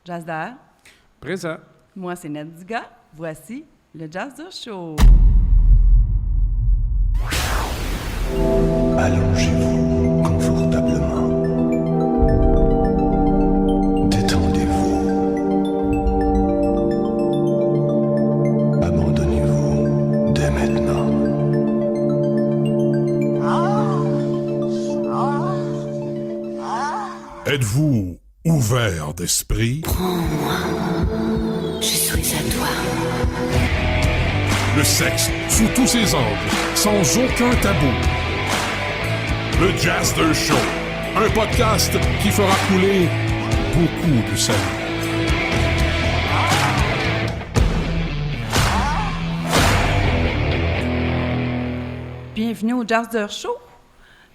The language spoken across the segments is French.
Jazzer. Présent. Moi, c'est Nadiga. Voici le Jazzer Show. Allongez-vous confortablement. Détendez-vous. Abandonnez-vous dès maintenant. Êtes-vous ouvert d'esprit? Je suis à toi. Le sexe sous tous ses angles, sans aucun tabou. Le Jazzer Show, un podcast qui fera couler beaucoup de salive. Bienvenue au Jazzer Show.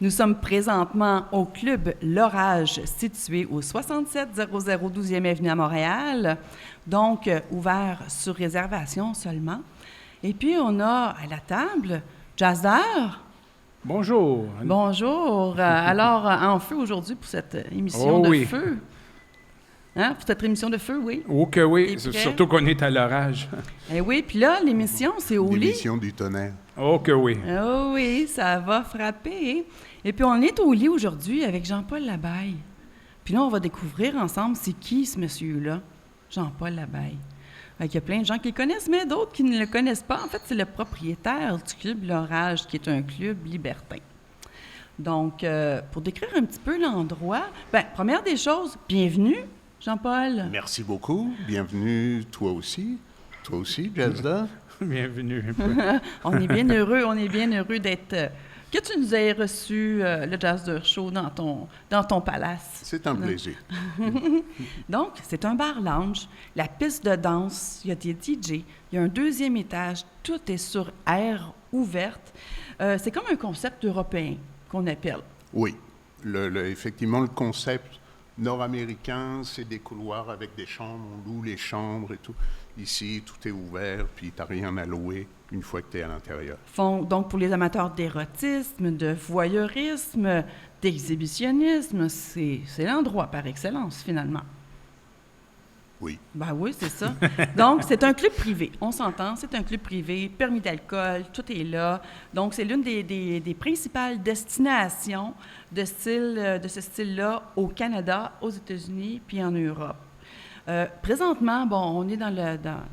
Nous sommes présentement au Club L'Orage, situé au 6700 12e Avenue à Montréal, donc ouvert sur réservation seulement. Et puis, on a à la table Jazzer. Bonjour. Bonjour. Alors, en feu aujourd'hui pour cette émission de feu. Hein? Pour cette émission de feu, oui. Oh que oui, surtout qu'on est à l'orage. Eh oui, puis là, l'émission, c'est au lit. L'émission du tonnerre. Oh que oui. Oh oui, ça va frapper. Et puis, on est au lit aujourd'hui avec Jean-Paul Labaille. Puis là, on va découvrir ensemble c'est qui ce monsieur-là, Jean-Paul Labaille. Il y a plein de gens qui le connaissent, mais d'autres qui ne le connaissent pas. En fait, c'est le propriétaire du Club L'Orage, qui est un club libertin. Donc, pour décrire un petit peu l'endroit, première des choses, bienvenue, Jean-Paul. Merci beaucoup. Bienvenue, toi aussi. Toi aussi, Jazzer. Bienvenue. On est bien heureux d'être... que tu nous aies reçu le Jazzer Show dans ton palace. C'est un plaisir. Donc, c'est un bar lounge, la piste de danse, il y a des DJ, il y a un deuxième étage, tout est sur air ouverte. C'est comme un concept européen qu'on appelle. Oui. Effectivement, le concept nord-américain, c'est des couloirs avec des chambres, on loue les chambres et tout. Ici, tout est ouvert, puis tu n'as rien à louer une fois que tu es à l'intérieur. Donc, pour les amateurs d'érotisme, de voyeurisme, d'exhibitionnisme, c'est l'endroit par excellence, finalement. Oui. Ben oui, c'est ça. Donc, c'est un club privé. On s'entend, c'est un club privé, permis d'alcool, tout est là. Donc, c'est l'une des principales destinations de ce style-là au Canada, aux États-Unis, puis en Europe. Présentement, on est dans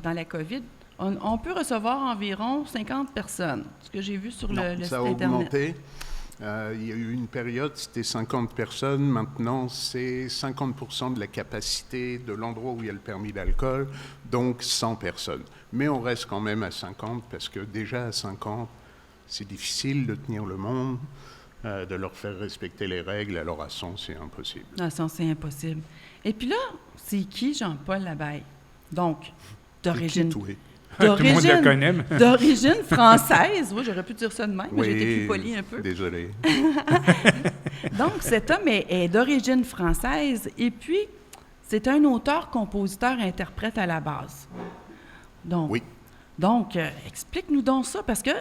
la COVID. On peut recevoir environ 50 personnes, ce que j'ai vu sur le site ça a Internet. augmenté. Il y a eu une période, c'était 50 personnes. Maintenant, c'est 50% de la capacité de l'endroit où il y a le permis d'alcool, donc 100 personnes. Mais on reste quand même à 50 parce que déjà à 50, c'est difficile de tenir le monde, de leur faire respecter les règles. Alors à 100, c'est impossible. À 100, c'est impossible. Et puis là, c'est qui Jean-Paul Labaille? Donc, d'origine... Tout le monde le connaît. D'origine française. Oui, j'aurais pu dire ça de même, mais Oui, j'ai été plus poli un peu. Désolé. Donc, cet homme est d'origine française et puis, c'est un auteur, compositeur, interprète à la base. Donc, Oui. Donc, explique-nous donc ça, parce que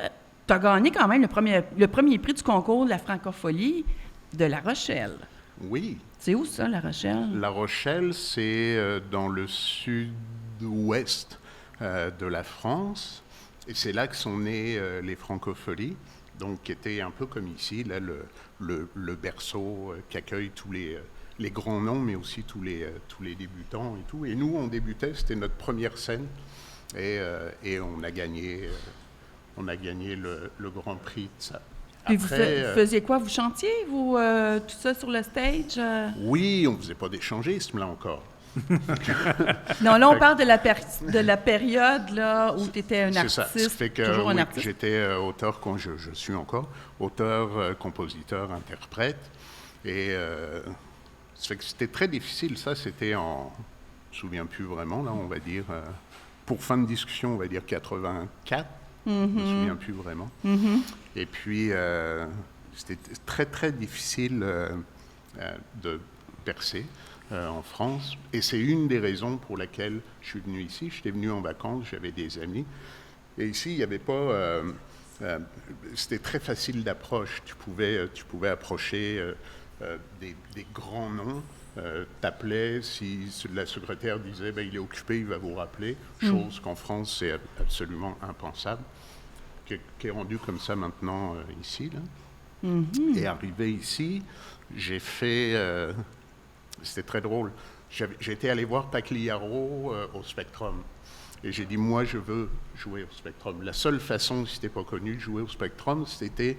tu as gagné quand même le premier prix du concours de la francophonie de La Rochelle. Oui. C'est où ça, La Rochelle? La Rochelle, c'est dans le sud-ouest de la France, et c'est là que sont nées les francopholies, donc qui était un peu comme ici, là, le berceau qui accueille tous les grands noms, mais aussi tous les débutants et tout. Et nous, on débutait, c'était notre première scène, et on a gagné le grand prix de ça. Puis vous faisiez quoi? Vous chantiez, tout ça sur le stage? Oui, on ne faisait pas d'échangisme, là encore. Non, là, on parle de la période là, où tu étais un artiste, c'est ça. Ça fait que, toujours un oui, artiste. j'étais auteur, je suis encore auteur, compositeur, interprète. Et ça fait que c'était très difficile. Ça, c'était je ne me souviens plus vraiment, là, on va dire, pour fin de discussion, on va dire 84. Je ne me souviens plus vraiment. Et puis, c'était très, très difficile de percer en France. Et c'est une des raisons pour laquelle je suis venu ici. J'étais venu en vacances, j'avais des amis. Et ici, il n'y avait pas... c'était très facile d'approche. Tu pouvais approcher des grands noms t'appelait, si la secrétaire disait il est occupé, il va vous rappeler, chose qu'en France c'est absolument impensable, qui est rendu comme ça maintenant ici. Là. Et arrivé ici, j'ai fait... c'était très drôle. J'étais allé voir Pagliaro au Spectrum. Et j'ai dit, moi, je veux jouer au Spectrum. La seule façon, si t'es pas connu, de jouer au Spectrum, c'était,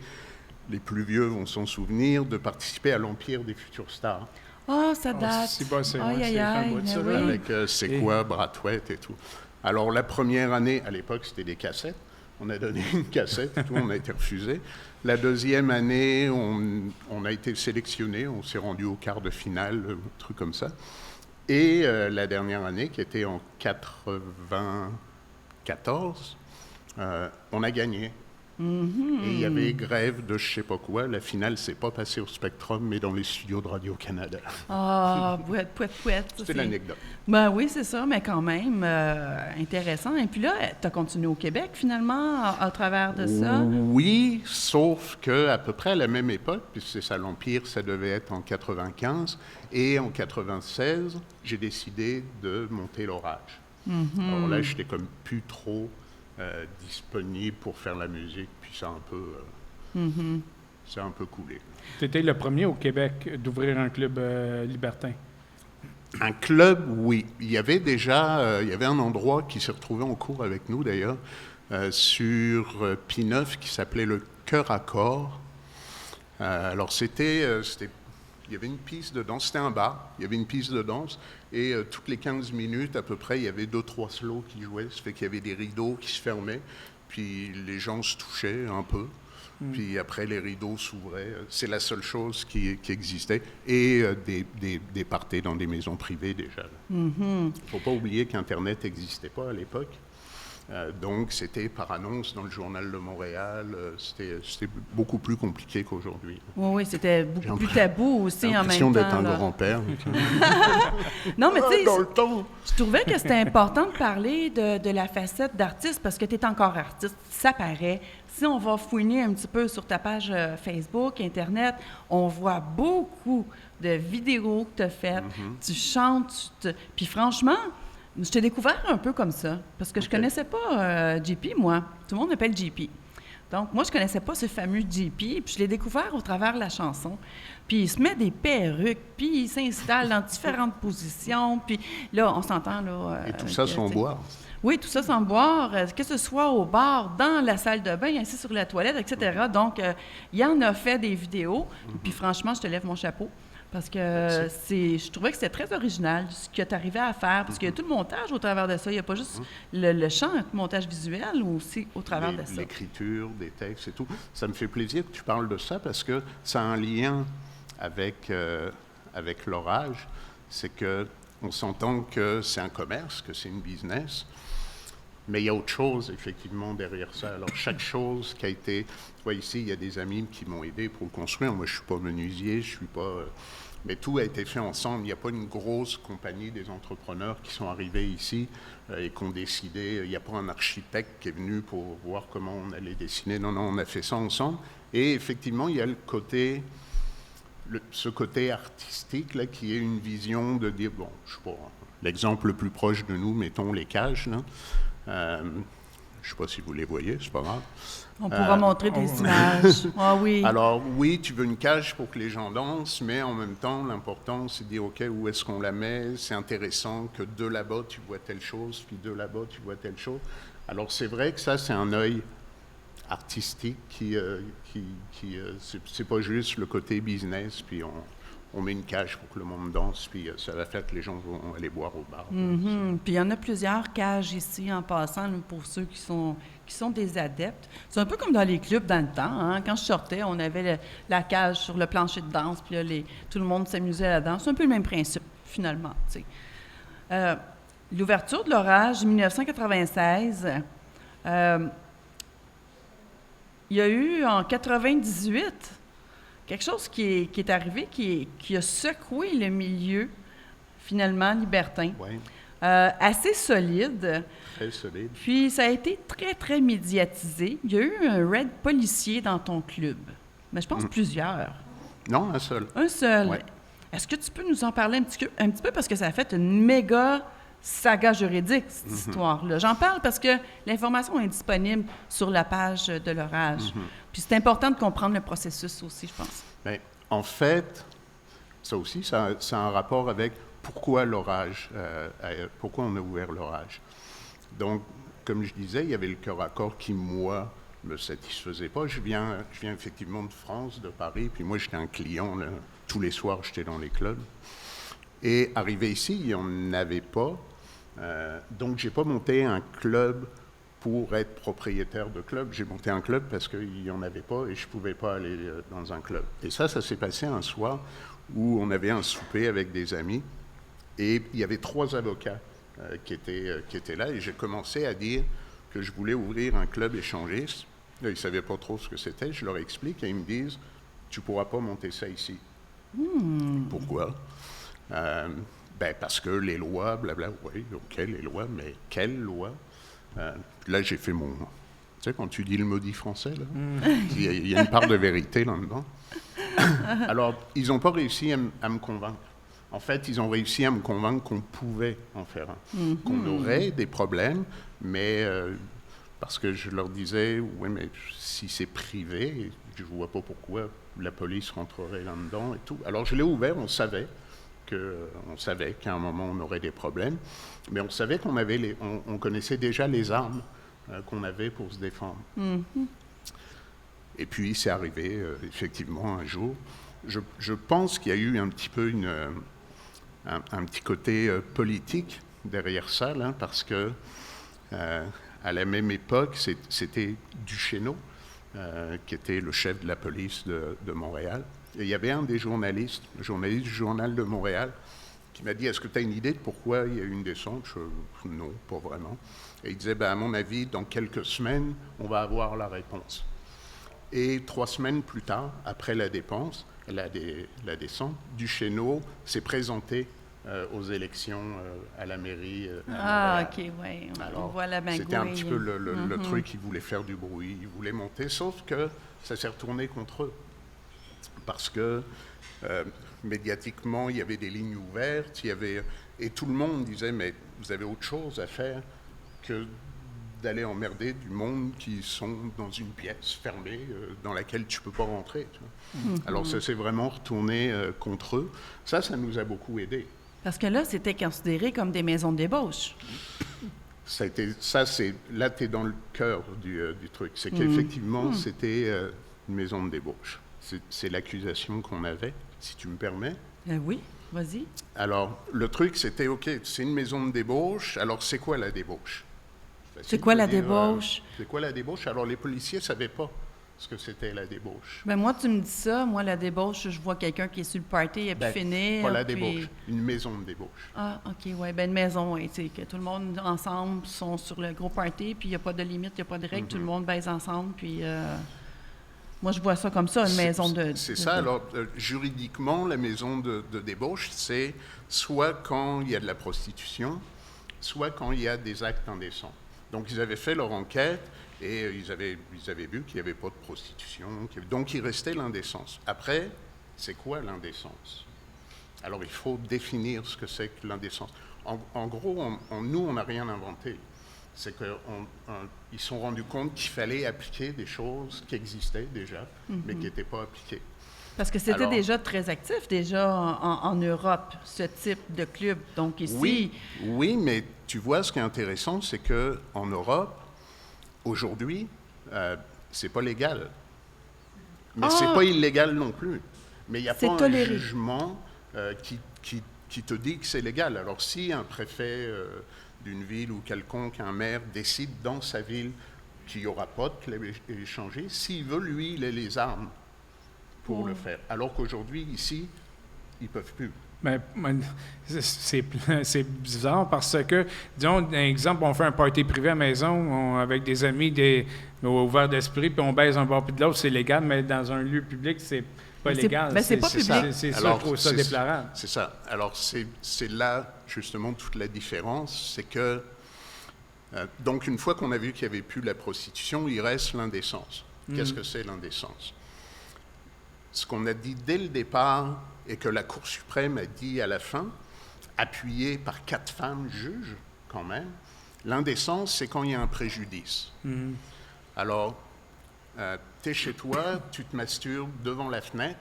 les plus vieux vont s'en souvenir, de participer à l'Empire des futures stars. Oh, ça date. C'est pas, c'est Aïe, aïe, aïe, mais oui. Avec C'est quoi, Brathwaite et tout. Alors, la première année, à l'époque, c'était des cassettes. On a donné une cassette et tout, on a été refusé. La deuxième année, on a été sélectionné, on s'est rendu au quart de finale, un truc comme ça. Et la dernière année, qui était en 94, on a gagné. Et il y avait grève de je sais pas quoi. La finale s'est pas passée au Spectrum, mais dans les studios de Radio-Canada. Ah, pouette. C'était l'anecdote. Ben oui, c'est ça, mais quand même intéressant. Et puis là, tu as continué au Québec, finalement, à travers de ça? Oui, sauf qu'à peu près à la même époque, puisque c'est ça, l'Empire, ça devait être en 95, et en 96, j'ai décidé de monter l'Orage. Alors là, j'étais comme plus trop disponible pour faire la musique, puis ça a un peu coulé. Tu étais le premier au Québec d'ouvrir un club libertin. Un club, oui. Il y avait déjà il y avait un endroit qui s'est retrouvé en cours avec nous, d'ailleurs, sur P9, qui s'appelait le Cœur à Corps. Alors, il y avait une piste de danse, c'était un bar, il y avait une piste de danse, et toutes les 15 minutes, à peu près, il y avait 2-3 slows qui jouaient, ça fait qu'il y avait des rideaux qui se fermaient, puis les gens se touchaient un peu, puis après, les rideaux s'ouvraient. C'est la seule chose qui existait, et des parties dans des maisons privées, déjà. Il ne faut pas oublier qu'Internet n'existait pas à l'époque. Donc, c'était par annonce dans le Journal de Montréal. C'était beaucoup plus compliqué qu'aujourd'hui. Oui, c'était beaucoup plus tabou aussi en même temps. J'ai l'impression d'être un grand-père. Non, mais tu sais, dans le temps. Je trouvais que c'était important de parler de la facette d'artiste parce que tu es encore artiste, ça paraît. Si on va fouiner un petit peu sur ta page Facebook, Internet, on voit beaucoup de vidéos que tu as faites. Tu chantes, puis franchement... Je t'ai découvert un peu comme ça, parce que je connaissais pas JP, moi. Tout le monde m'appelle JP. Donc, moi, je connaissais pas ce fameux JP, puis je l'ai découvert au travers de la chanson. Puis il se met des perruques, puis il s'installe dans différentes positions, puis là, on s'entend, là... Et tout ça sans boire. Oui, tout ça sans boire, que ce soit au bar, dans la salle de bain, assis sur la toilette, etc. Donc, il en a fait des vidéos, puis franchement, je te lève mon chapeau. Parce que je trouvais que c'était très original ce que tu arrivais à faire, parce qu'il y a tout le montage au travers de ça. Il n'y a pas juste le chant, le montage visuel, ou aussi au travers de ça. L'écriture, des textes et tout. Ça me fait plaisir que tu parles de ça, parce que ça a un lien avec l'Orage. C'est qu'on s'entend que c'est un commerce, que c'est une business, mais il y a autre chose, effectivement, derrière ça. Alors, chaque chose qui a été... Tu vois, ici, il y a des amis qui m'ont aidé pour le construire. Moi, je ne suis pas menuisier, je ne suis pas... Mais tout a été fait ensemble. Il n'y a pas une grosse compagnie des entrepreneurs qui sont arrivés ici et qui ont décidé... Il n'y a pas un architecte qui est venu pour voir comment on allait dessiner. Non, on a fait ça ensemble. Et effectivement, il y a ce côté artistique, là, qui est une vision de dire... Bon, je ne sais pas, l'exemple le plus proche de nous, mettons les cages, là. Je ne sais pas si vous les voyez, c'est pas grave. On pourra montrer des images. Ah oui. Alors oui, tu veux une cage pour que les gens dansent, mais en même temps, l'important, c'est de dire, OK, où est-ce qu'on la met? C'est intéressant que de là-bas, tu vois telle chose, puis de là-bas, tu vois telle chose. Alors c'est vrai que ça, c'est un œil artistique qui c'est pas juste le côté business, puis on met une cage pour que le monde danse, puis ça va faire que les gens vont aller boire au bar. Puis il y en a plusieurs cages ici, en passant, là, pour ceux qui sont des adeptes. C'est un peu comme dans les clubs dans le temps. Hein? Quand je sortais, on avait la cage sur le plancher de danse, puis là, tout le monde s'amusait à la danse. C'est un peu le même principe, finalement. L'ouverture de l'Orage, 1996, il y a eu en 98... quelque chose qui est arrivé, qui a secoué le milieu, finalement, libertin. Oui. Assez solide. Très solide. Puis, ça a été très, très médiatisé. Il y a eu un raid policier dans ton club. Mais je pense plusieurs. Non, un seul. Un seul. Ouais. Est-ce que tu peux nous en parler un petit peu parce que ça a fait une méga saga juridique, cette histoire-là. J'en parle parce que l'information est disponible sur la page de l'Orage. Puis c'est important de comprendre le processus aussi, je pense. Bien, en fait, ça aussi, ça a un rapport avec pourquoi l'Orage, pourquoi on a ouvert l'Orage. Donc, comme je disais, il y avait le cœur à corps qui, moi, me satisfaisait pas. Je viens effectivement de France, de Paris, puis moi, j'étais un client, là, tous les soirs, j'étais dans les clubs. Et arrivé ici, il n'y en avait pas. Donc, je n'ai pas monté un club pour être propriétaire de club. J'ai monté un club parce qu'il n'y en avait pas et je ne pouvais pas aller dans un club. Et ça s'est passé un soir où on avait un souper avec des amis et il y avait 3 avocats qui étaient là. Et j'ai commencé à dire que je voulais ouvrir un club échangiste. Là, ils ne savaient pas trop ce que c'était. Je leur explique et ils me disent « Tu ne pourras pas monter ça ici. » Pourquoi? Parce que les lois, blabla, oui, ok, les lois, mais quelles lois? Là, j'ai fait mon... Tu sais, quand tu dis le maudit français, là, il y a une part de vérité là-dedans. Alors, ils n'ont pas réussi à me convaincre. En fait, ils ont réussi à me convaincre qu'on pouvait en faire un, qu'on aurait des problèmes, mais parce que je leur disais, oui, mais si c'est privé, je ne vois pas pourquoi la police rentrerait là-dedans et tout. Alors, je l'ai ouvert, on savait qu'à un moment, on aurait des problèmes, mais on savait qu'on avait on connaissait déjà les armes qu'on avait pour se défendre. Et puis, c'est arrivé, effectivement, un jour. Je pense qu'il y a eu un petit peu un petit côté politique derrière ça, là, parce que à la même époque, c'était Duchesneau, qui était le chef de la police de Montréal. Et il y avait un des journalistes, le journaliste du Journal de Montréal, qui m'a dit « Est-ce que tu as une idée de pourquoi il y a eu une descente ?» Non, pas vraiment. Et il disait à mon avis, dans quelques semaines, on va avoir la réponse. Et 3 semaines plus tard, après la descente, Duchesneau s'est présenté aux élections à la mairie. OK, oui. On voit la magouille. C'était un petit peu le truc, il voulait faire du bruit, il voulait monter, sauf que ça s'est retourné contre eux. Parce que médiatiquement, il y avait des lignes ouvertes, et tout le monde disait, mais vous avez autre chose à faire que d'aller emmerder du monde qui sont dans une pièce fermée dans laquelle tu ne peux pas rentrer. Tu vois. Alors ça s'est vraiment retourné contre eux. Ça nous a beaucoup aidés. Parce que là, c'était considéré comme des maisons de débauche. Là, tu es dans le cœur du truc. C'est qu'effectivement, c'était une maison de débauche. C'est l'accusation qu'on avait, si tu me permets. Oui, vas-y. Alors, le truc, c'était, OK, c'est une maison de débauche, alors c'est quoi la débauche? C'est quoi la débauche? C'est quoi la débauche? Alors, les policiers ne savaient pas ce que c'était la débauche. Ben moi, tu me dis ça. Moi, la débauche, je vois quelqu'un qui est sur le party, il a pu finir. Pas la débauche, une maison de débauche. Ah, OK, oui. Ben une maison, oui. Tu sais, que tout le monde ensemble sont sur le gros party, puis il n'y a pas de limite, il n'y a pas de règle, tout le monde baise ensemble, puis... Moi, je vois ça comme ça, une maison de... C'est ça. Alors, juridiquement, la maison de débauche, c'est soit quand il y a de la prostitution, soit quand il y a des actes indécents. Donc, ils avaient fait leur enquête et ils avaient vu qu'il n'y avait pas de prostitution. Donc, il restait l'indécence. Après, c'est quoi l'indécence? Alors, il faut définir ce que c'est que l'indécence. En gros, nous, on n'a rien inventé. C'est qu'ils se sont rendus compte qu'il fallait appliquer des choses qui existaient déjà, mais qui n'étaient pas appliquées. Parce que c'était déjà très actif, déjà en Europe, ce type de club. Donc ici... Oui, mais tu vois, ce qui est intéressant, c'est qu'en Europe, aujourd'hui, c'est pas légal. Mais c'est pas illégal non plus. Mais il n'y a pas un jugement qui te dit que c'est légal. Alors si un préfet... d'une ville ou quelconque, un maire décide dans sa ville qu'il n'y aura pas de club échangé, s'il veut, lui, il a les armes pour le faire. Alors qu'aujourd'hui, ici, ils ne peuvent plus. Mais c'est bizarre parce que, disons, un exemple, on fait un party privé à la maison avec des amis ouverts d'esprit, puis on baise un bord puis de l'autre, c'est légal, mais dans un lieu public, c'est pas légal. C'est pas public. C'est ça, je trouve ça déplorable. C'est ça. Alors, c'est là, justement, toute la différence. C'est que, donc, une fois qu'on a vu qu'il n'y avait plus la prostitution, il reste l'indécence. Qu'est-ce que c'est l'indécence? ce qu'on a dit dès le départ et que la Cour suprême a dit à la fin, appuyée par 4 femmes juges quand même, l'indécence, c'est quand il y a un préjudice. Alors, tu es chez toi, tu te masturbes devant la fenêtre,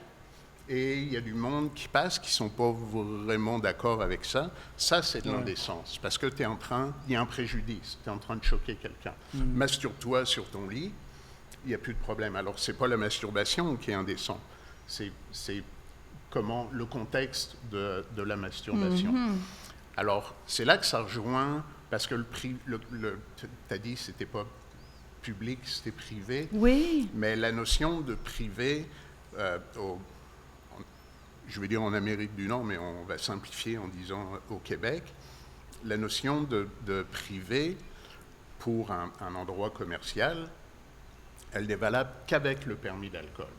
et il y a du monde qui passe qui ne sont pas vraiment d'accord avec ça. Ça, c'est de l'indécence, parce que il y a un préjudice, tu es en train de choquer quelqu'un. Masturbe-toi sur ton lit, il n'y a plus de problème. Alors, ce n'est pas la masturbation qui est indécent, c'est comment le contexte de la masturbation. Alors, c'est là que ça rejoint, parce que tu as dit que ce n'était pas public, c'était privé. Oui. Mais la notion de privé, je vais dire en Amérique du Nord, mais on va simplifier en disant au Québec, la notion de privé pour un endroit commercial, elle n'est valable qu'avec le permis d'alcool.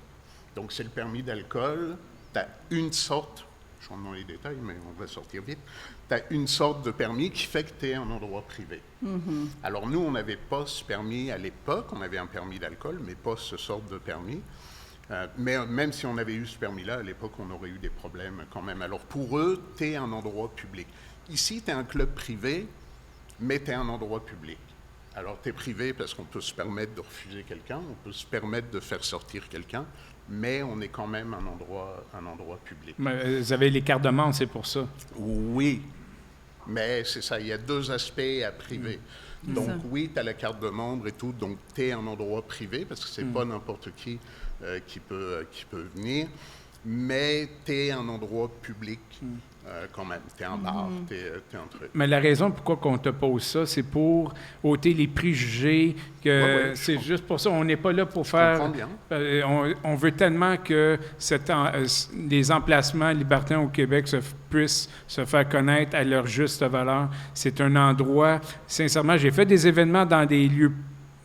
Donc c'est le permis d'alcool, tu as une sorte, je rentre dans les détails, mais on va sortir vite, tu as une sorte de permis qui fait que tu es un endroit privé. Alors nous, on n'avait pas ce permis à l'époque, on avait un permis d'alcool, mais pas ce sorte de permis. Mais même si on avait eu ce permis-là, à l'époque, on aurait eu des problèmes quand même. Alors pour eux, tu es un endroit public. Ici, tu es un club privé, mais tu es un endroit public. Alors tu es privé parce qu'on peut se permettre de refuser quelqu'un, on peut se permettre de faire sortir quelqu'un, mais on est quand même un endroit public. Mais vous avez les cartes de membre, c'est pour ça. Oui, mais c'est ça, il y a 2 aspects à privé. Donc oui, tu as la carte de membre et tout, donc tu es un endroit privé, parce que c'est pas n'importe qui qui peut venir, mais tu es un endroit public quand même. Tu es un bar, tu es un truc. Mais la raison pourquoi on te pose ça, c'est pour ôter les préjugés, que c'est juste pour ça. On n'est pas là pour faire... bien. On veut tellement que les emplacements libertins au Québec puissent se faire connaître à leur juste valeur. C'est un endroit... Sincèrement, j'ai fait des événements dans des lieux,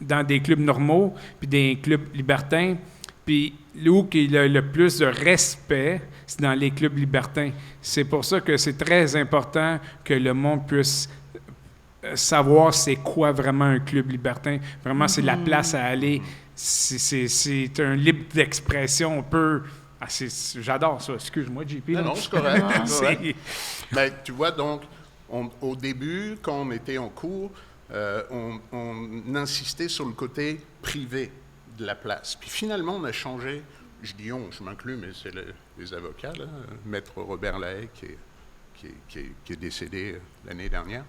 dans des clubs normaux, puis des clubs libertins. Puis, où il y a le plus de respect, c'est dans les clubs libertins. C'est pour ça que c'est très important que le monde puisse savoir c'est quoi vraiment un club libertin. Vraiment, c'est la place à aller. C'est un libre d'expression. On peut... j'adore ça. Excuse-moi, JP. Non, c'est correct. Ben, tu vois, donc, au début, quand on était en cours, on insistait sur le côté privé de la place. Puis finalement, on a changé, je dis on, je m'inclus, mais c'est les avocats, là, Maître Robert Lahaye, qui est décédé l'année dernière,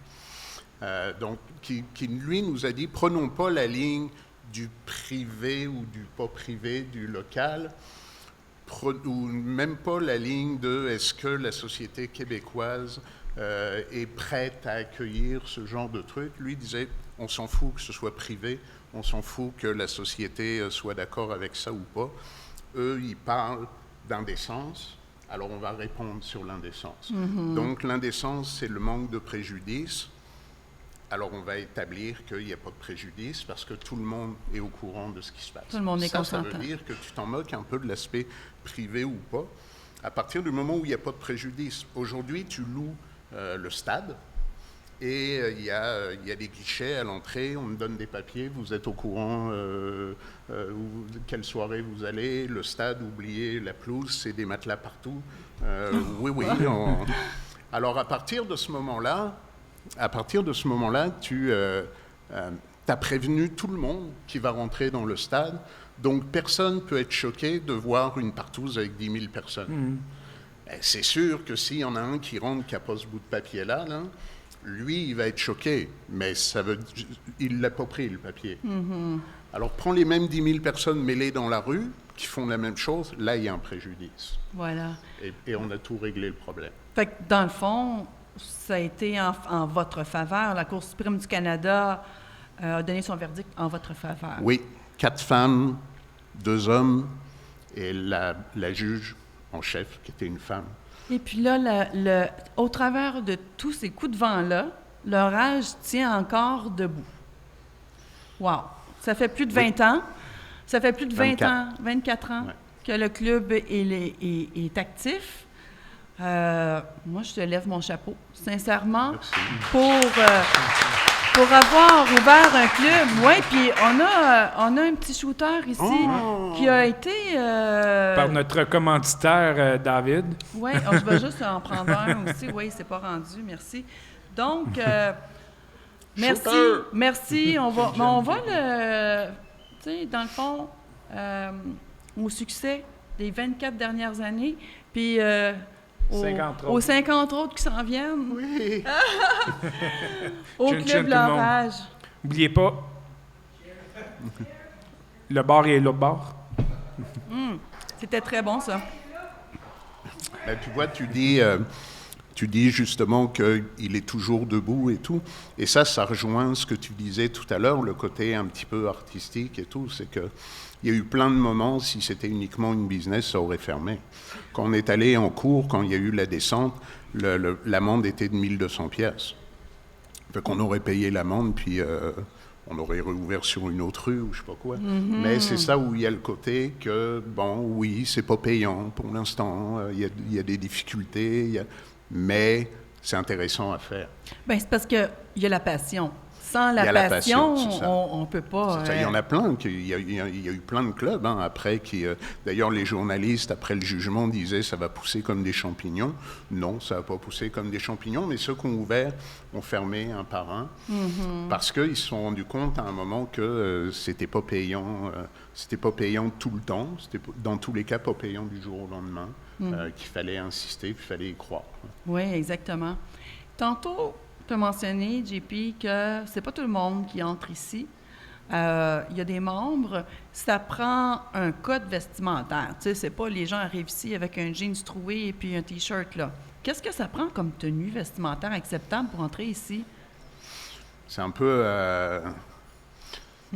donc, qui, lui, nous a dit, prenons pas la ligne du privé ou du pas privé, du local, ou même pas la ligne de est-ce que la société québécoise est prête à accueillir ce genre de truc. Lui disait, on s'en fout que ce soit privé, on s'en fout que la société soit d'accord avec ça ou pas. Eux, ils parlent d'indécence, alors on va répondre sur l'indécence. Donc l'indécence, c'est le manque de préjudice. Alors on va établir qu'il n'y a pas de préjudice parce que tout le monde est au courant de ce qui se passe. Tout le monde est consentant. Ça veut dire que tu t'en moques un peu de l'aspect privé ou pas, à partir du moment où il n'y a pas de préjudice. Aujourd'hui, tu loues le stade, et il y a des guichets à l'entrée, on me donne des papiers, vous êtes au courant quelle soirée vous allez, le stade, oubliez la pelouse, c'est des matelas partout. Oui. Alors à partir de ce moment-là, tu as prévenu tout le monde qui va rentrer dans le stade, donc personne ne peut être choqué de voir une partouze avec 10 000 personnes. C'est sûr que s'il y en a un qui rentre qui n'a pas ce bout de papier-là, lui, il va être choqué, mais il ne l'a pas pris, le papier. Alors, prends les mêmes 10 000 personnes mêlées dans la rue, qui font la même chose, là, il y a un préjudice. Voilà. Et on a tout réglé le problème. Fait que, dans le fond, ça a été en votre faveur. La Cour suprême du Canada a donné son verdict en votre faveur. Oui, 4 femmes, 2 hommes, et la juge en chef, qui était une femme. Et puis là, au travers de tous ces coups de vent-là, l'orage tient encore debout. Wow! Ça fait plus de 20 ans. Ça fait plus de 24 ans que le club est actif. Moi, je te lève mon chapeau, sincèrement, Merci. pour pour avoir ouvert un club. Oui, puis on a un petit shooter ici qui a été... Par notre commanditaire, David. Oui, je vais juste en prendre un aussi. Oui, c'est pas rendu, merci. Donc, merci. On va le... Tu sais, dans le fond, au succès des 24 dernières années, puis... aux 50 autres qui s'en viennent. Oui. Au Chin, chin, Club tout le monde. L'Orage. N'oubliez pas, le bar et l'autre bar. C'était très bon, ça. Ben, tu vois, tu dis justement qu'il est toujours debout et tout. Et ça rejoint ce que tu disais tout à l'heure, le côté un petit peu artistique et tout. C'est qu'il y a eu plein de moments, si c'était uniquement une business, ça aurait fermé. Quand on est allé en cours, quand il y a eu la descente, l'amende était de 1200 pièces. Fait qu'on aurait payé l'amende, puis on aurait réouvert sur une autre rue ou je sais pas quoi. Mais c'est ça où il y a le côté que, bon, oui, c'est pas payant pour l'instant, il y a des difficultés, mais c'est intéressant à faire. Bien, c'est parce qu'il y a la passion. Sans Il y a la la passion, passion, c'est ça. on ne peut pas... Il y en a plein. Il y a eu plein de clubs après qui... D'ailleurs, les journalistes, après le jugement, disaient ça va pousser comme des champignons. Non, ça va pas pousser comme des champignons, mais ceux qui ont ouvert ont fermé un par un parce qu'ils se sont rendus compte à un moment que c'était pas payant. C'était pas payant tout le temps. C'était dans tous les cas pas payant du jour au lendemain. Qu'il fallait insister, qu'il fallait y croire. Oui, exactement. Tantôt, tu as mentionné, JP, que c'est pas tout le monde qui entre ici. Il y a des membres, ça prend un code vestimentaire. Tu sais, c'est pas les gens arrivent ici avec un jeans troué et puis un T-shirt, là. Qu'est-ce que ça prend comme tenue vestimentaire acceptable pour entrer ici? C'est un peu...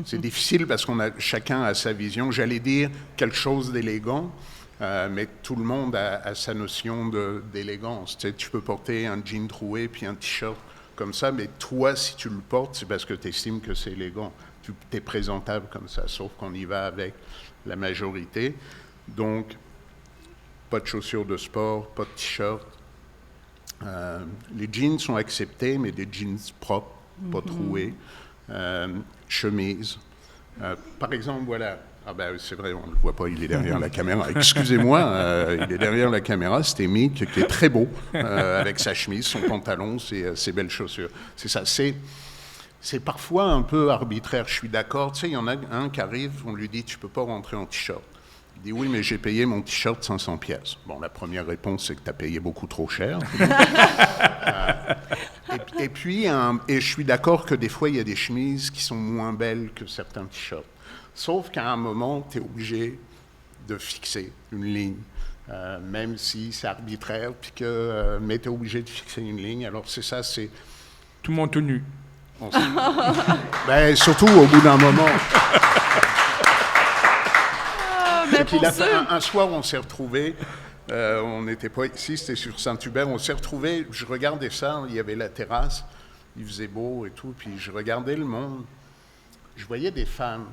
c'est difficile parce chacun a sa vision. J'allais dire quelque chose d'élégant, mais tout le monde a sa notion d'élégance. Tu sais, tu peux porter un jean troué puis un T-shirt comme ça, mais toi, si tu le portes, c'est parce que tu estimes que c'est élégant. Tu es présentable comme ça, sauf qu'on y va avec la majorité. Donc, pas de chaussures de sport, pas de T-shirt. Les jeans sont acceptés, mais des jeans propres, pas troués. Chemise. Par exemple, voilà. Ah ben c'est vrai, on ne le voit pas, il est derrière la caméra. Excusez-moi, il est derrière la caméra, c'était Mick, qui est très beau, avec sa chemise, son pantalon, ses belles chaussures. C'est ça, c'est parfois un peu arbitraire, je suis d'accord. Tu sais, il y en a un qui arrive, on lui dit « tu peux pas rentrer en T-shirt ». Il dit « oui, mais j'ai payé mon T-shirt 500 pièces ». Bon, la première réponse, c'est que tu as payé beaucoup trop cher. Et puis, je suis d'accord que des fois, il y a des chemises qui sont moins belles que certains T-shirts. Sauf qu'à un moment, tu es obligé de fixer une ligne, même si c'est arbitraire, mais tu es obligé de fixer une ligne. Alors c'est ça, c'est... Tout le monde tout nu. Ben, surtout au bout d'un moment. Mais pour Un soir, on s'est retrouvés, on n'était pas ici, c'était sur Saint-Hubert, on s'est retrouvés, je regardais ça, il y avait la terrasse, il faisait beau et tout, puis je regardais le monde, je voyais des femmes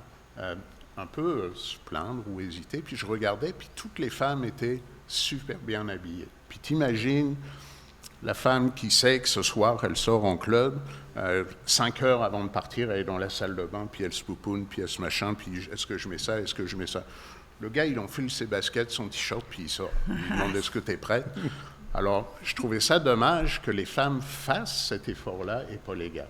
un peu se plaindre ou hésiter, puis je regardais, puis toutes les femmes étaient super bien habillées. Puis t'imagines la femme qui sait que ce soir, elle sort en club, 5 heures avant de partir, elle est dans la salle de bain, puis elle se poupoune, puis elle se machin, puis est-ce que je mets ça, est-ce que je mets ça? Le gars, il enfile ses baskets, son T-shirt, puis il sort. Il lui demande est-ce que tu es prête? Alors, je trouvais ça dommage que les femmes fassent cet effort-là et pas les gars.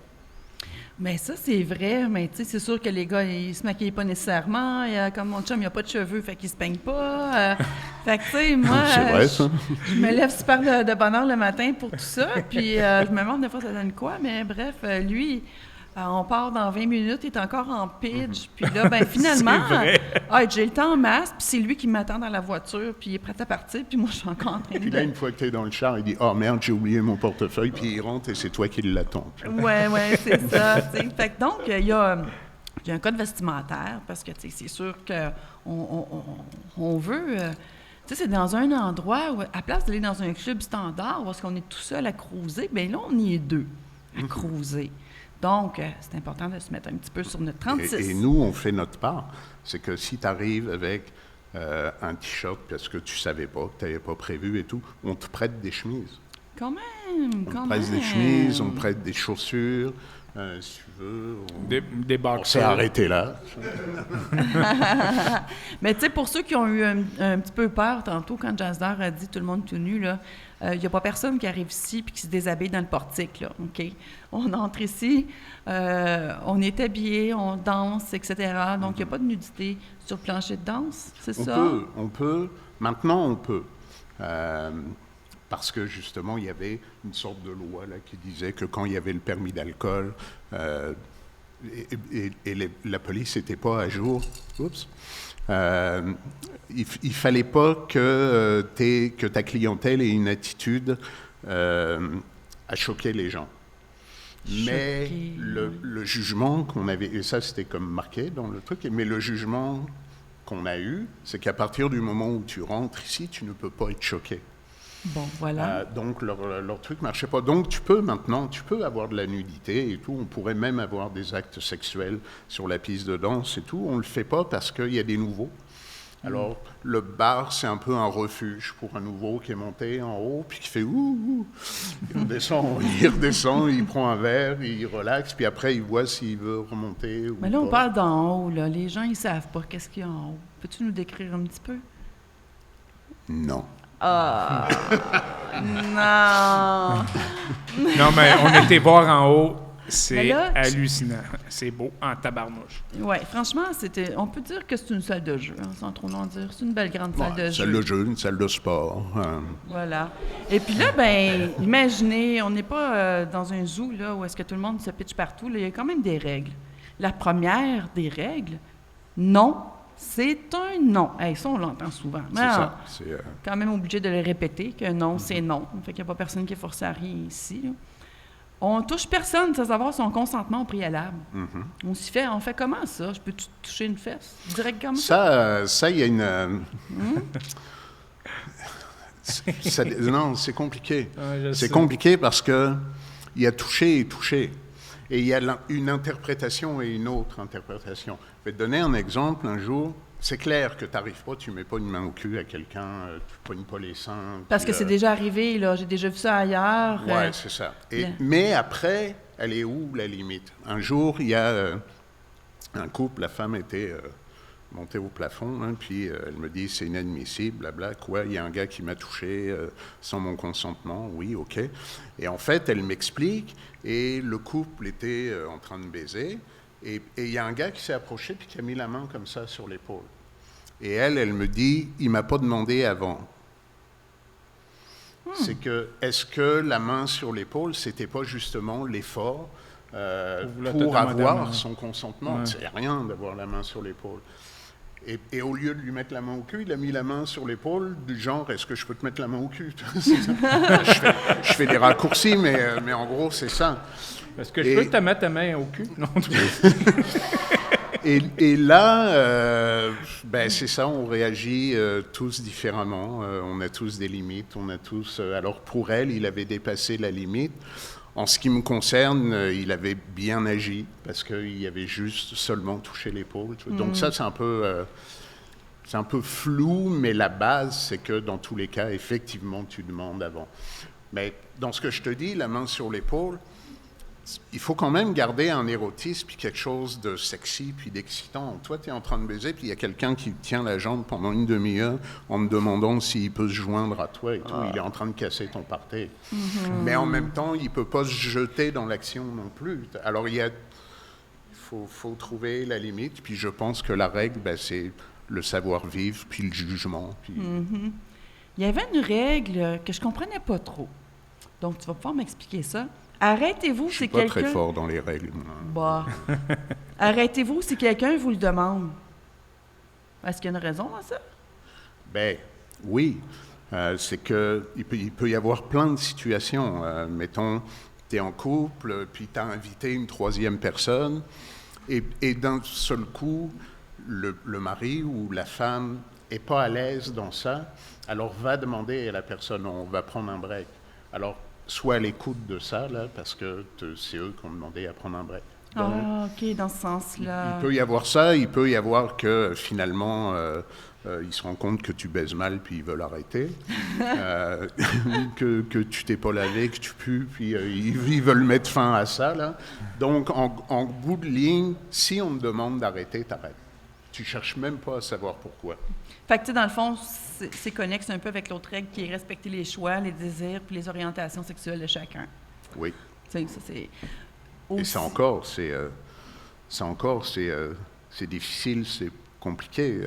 Mais ça, c'est vrai, mais tu sais, c'est sûr que les gars, ils se maquillent pas nécessairement. Comme mon chum, il n'a pas de cheveux, fait qu'il se peigne pas. Fait que, tu sais, moi, c'est vrai, ça. Je me lève super de bonne heure le matin pour tout ça, puis je me demande des fois ça donne quoi, mais bref, lui, on part dans 20 minutes, il est encore en pitch, puis là, ben finalement, j'ai le temps en masse, puis c'est lui qui m'attend dans la voiture, puis il est prêt à partir, puis moi, je suis encore en train de... Puis là, une fois que tu es dans le char, il dit « Oh merde, j'ai oublié mon portefeuille », puis il rentre et c'est toi qui l'attends. Ouais, c'est ça, tu sais. Fait que donc, il y a un code vestimentaire, parce que, tu sais, c'est sûr qu'on veut... tu sais, c'est dans un endroit où, à place d'aller dans un club standard, où est-ce qu'on est tout seul à cruiser, bien là, on y est deux à cruiser. Donc, c'est important de se mettre un petit peu sur notre 36. Et nous, on fait notre part. C'est que si tu arrives avec un T-shirt parce que tu savais pas, que tu n'avais pas prévu et tout, on te prête des chemises. Quand même, On quand te prête même. des chemises, on te prête des chaussures, si tu veux. Des On s'est boxers. arrêté là. Mais tu sais, pour ceux qui ont eu un petit peu peur tantôt, quand Jazdar a dit tout le monde tout nu, là, il n'y a pas personne qui arrive ici puis qui se déshabille dans le portique, là, OK? On entre ici, on est habillé, on danse, etc. Donc, il n'y a pas de nudité sur le plancher de danse, c'est ça? On peut. Maintenant, on peut. Parce que, justement, il y avait une sorte de loi là, qui disait que quand il y avait le permis d'alcool la police n'était pas à jour, il fallait pas que ta clientèle ait une attitude à choquer les gens. Mais le jugement qu'on avait, et ça c'était comme marqué dans le truc, mais le jugement qu'on a eu, c'est qu'à partir du moment où tu rentres ici, tu ne peux pas être choqué. Bon, voilà. Donc leur truc marchait pas. Donc tu peux avoir de la nudité et tout. On pourrait même avoir des actes sexuels sur la piste de danse et tout. On le fait pas parce qu'il y a des nouveaux. Alors le bar, c'est un peu un refuge pour un nouveau qui est monté en haut puis qui fait ouh. Il redescend, il prend un verre, il relaxe, puis après il voit s'il veut remonter ou Mais là, on pas. parle d'en haut, là. Les gens, ils savent pas qu'est-ce qu'il y a en haut. Peux-tu nous décrire un petit peu? Non. Ah! Non! Non, mais on était voir en haut. Mais C'est là, hallucinant. C'est beau en tabarnouche. Oui, franchement, on peut dire que c'est une salle de jeu, hein, sans trop en dire. C'est une belle grande salle de Une jeu. salle de jeu, une salle de sport. Voilà. Et puis là, ben, imaginez, on n'est pas dans un zoo là, où est-ce que tout le monde se pitche partout. Là. Il y a quand même des règles. La première des règles, non, c'est un non. Hey, ça, on l'entend souvent. C'est Mais ça. quand même obligé de le répéter, que non, c'est non. Fait qu'il n'y a pas personne qui est forcé à rien ici. Là. On touche personne sans avoir son consentement au préalable. On fait comment ça? Je peux toucher une fesse? Direct comme ça? Ça, il y a une... non, c'est compliqué. C'est compliqué parce que il y a touché et touché. Et il y a une interprétation et une autre interprétation. Je vais te donner un exemple. Un jour, c'est clair que tu n'arrives pas, tu ne mets pas une main au cul à quelqu'un, tu ne pognes pas les seins. Parce que c'est déjà arrivé, là. J'ai déjà vu ça ailleurs. Oui, c'est ça. Mais après, elle est où la limite? Un jour, il y a un couple, la femme était montée au plafond, hein, puis elle me dit c'est inadmissible, blabla, quoi, il y a un gars qui m'a touché sans mon consentement, oui, ok. Et en fait, elle m'explique, et le couple était en train de baiser, et il y a un gars qui s'est approché, puis qui a mis la main comme ça sur l'épaule. Et elle me dit, il m'a pas demandé avant. C'est que, est-ce que la main sur l'épaule, c'était pas justement l'effort pour avoir son consentement? Ouais. C'est rien d'avoir la main sur l'épaule. Et au lieu de lui mettre la main au cul, il a mis la main sur l'épaule, du genre, est-ce que je peux te mettre la main au cul? je fais des raccourcis, mais en gros, c'est ça. Est-ce que je peux te mettre ta main au cul? Non. Et là, c'est ça, on réagit tous différemment. On a tous des limites, on a tous... alors pour elle, il avait dépassé la limite. En ce qui me concerne, il avait bien agi parce qu'il avait juste seulement touché l'épaule. Donc ça, c'est un peu flou, mais la base, c'est que dans tous les cas, effectivement, tu demandes avant. Mais dans ce que je te dis, la main sur l'épaule, il faut quand même garder un érotisme puis quelque chose de sexy puis d'excitant. Toi, tu es en train de baiser puis il y a quelqu'un qui tient la jambe pendant une demi-heure en me demandant s'il peut se joindre à toi et tout. Il est en train de casser ton party. Mais en même temps, il ne peut pas se jeter dans l'action non plus. Alors, il faut trouver la limite. Puis je pense que la règle, c'est le savoir-vivre puis le jugement. Puis... Il y avait une règle que je ne comprenais pas trop. Donc, tu vas pouvoir m'expliquer ça. Arrêtez-vous si quelqu'un... Je suis pas très fort dans les règles. Bah. Arrêtez-vous si quelqu'un vous le demande. Est-ce qu'il y a une raison à ça? Oui. C'est qu'il peut y avoir plein de situations. Mettons, tu es en couple, puis tu as invité une troisième personne, et d'un seul coup, le mari ou la femme n'est pas à l'aise dans ça, alors va demander à la personne, on va prendre un break. Alors, soit à l'écoute de ça, là, parce que c'est eux qui ont demandé à prendre un break. OK, dans ce sens-là. Il peut y avoir ça, il peut y avoir que finalement, ils se rendent compte que tu baises mal puis ils veulent arrêter, que tu t'es pas lavé, que tu pues, puis ils veulent mettre fin à ça. Là. Donc, en bout de ligne, si on te demande d'arrêter, t'arrêtes. Tu cherches même pas à savoir pourquoi. Fait que, tu sais, dans le fond, c'est connexe un peu avec l'autre règle qui est respecter les choix, les désirs puis les orientations sexuelles de chacun. Oui. Tu sais, ça, c'est... Et ça encore, c'est difficile, c'est compliqué.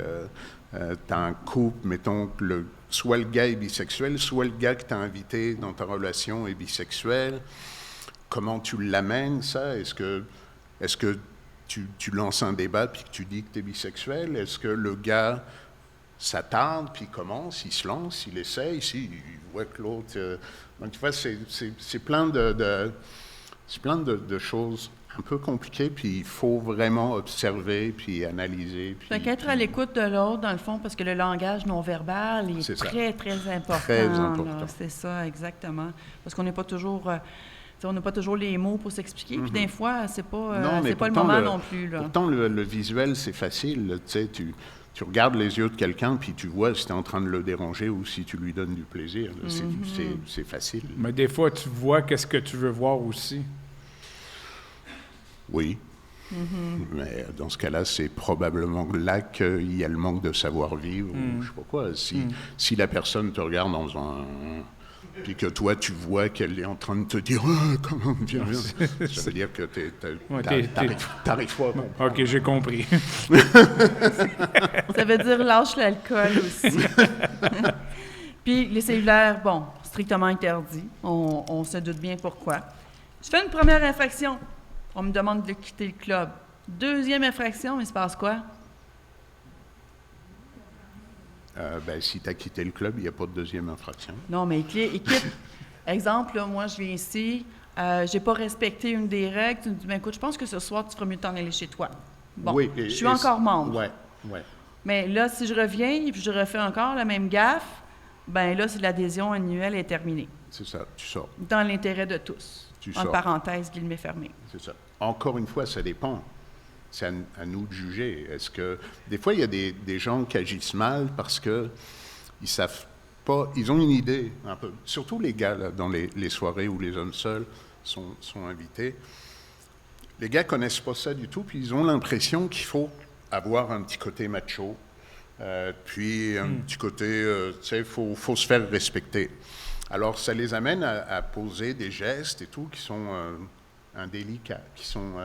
Tu as un couple, mettons que soit le gars est bisexuel, soit le gars que tu as invité dans ta relation est bisexuel. Comment tu l'amènes, ça? Est-ce que tu lances un débat puis que tu dis que tu es bisexuel? Est-ce que le gars s'attarde puis commence, il se lance, il essaye, il voit que l'autre... donc tu vois, c'est plein de choses un peu compliquées, puis il faut vraiment observer, puis analyser. Fait qu'être à l'écoute de l'autre, dans le fond, parce que le langage non-verbal est très, très important. Très important. Là, c'est ça, exactement. Parce qu'on n'est pas toujours... on n'a pas toujours les mots pour s'expliquer, puis des fois, c'est pas le moment non plus. Là. Pourtant, le visuel, c'est facile. Tu sais, tu regardes les yeux de quelqu'un, puis tu vois si tu es en train de le déranger ou si tu lui donnes du plaisir. C'est facile. Mais des fois, tu vois qu'est-ce que tu veux voir aussi. Oui. Mais dans ce cas-là, c'est probablement là qu'il y a le manque de savoir-vivre, ou je sais pas quoi. Si la personne te regarde dans un... puis que toi, tu vois qu'elle est en train de te dire « comment viens, ça veut dire que t'arrives pas à comprendre. OK, j'ai compris. Ça veut dire lâche l'alcool aussi. Puis les cellulaires, bon, strictement interdit. On se doute bien pourquoi. Je fais une première infraction. On me demande de quitter le club. Deuxième infraction, il se passe quoi? Si tu as quitté le club, il n'y a pas de deuxième infraction. Non, mais il quitte. Exemple, là, moi, je viens ici, j'ai pas respecté une des règles. Tu me dis, ben, écoute, je pense que ce soir, tu feras mieux de t'en aller chez toi. Bon, oui, je suis encore membre. Oui. Mais là, si je reviens et puis je refais encore la même gaffe, ben là, l'adhésion annuelle est terminée. C'est ça, tu sors. Dans l'intérêt de tous. En parenthèse, guillemets fermés. C'est ça. Encore une fois, ça dépend. C'est à nous de juger. Est-ce que des fois, il y a des gens qui agissent mal parce que ils savent pas, ils ont une idée un peu. Surtout les gars là, dans les soirées où les hommes seuls sont invités. Les gars connaissent pas ça du tout, puis ils ont l'impression qu'il faut avoir un petit côté macho, puis un petit côté, tu sais, faut se faire respecter. Alors, ça les amène à poser des gestes et tout qui sont indélicats, qui sont...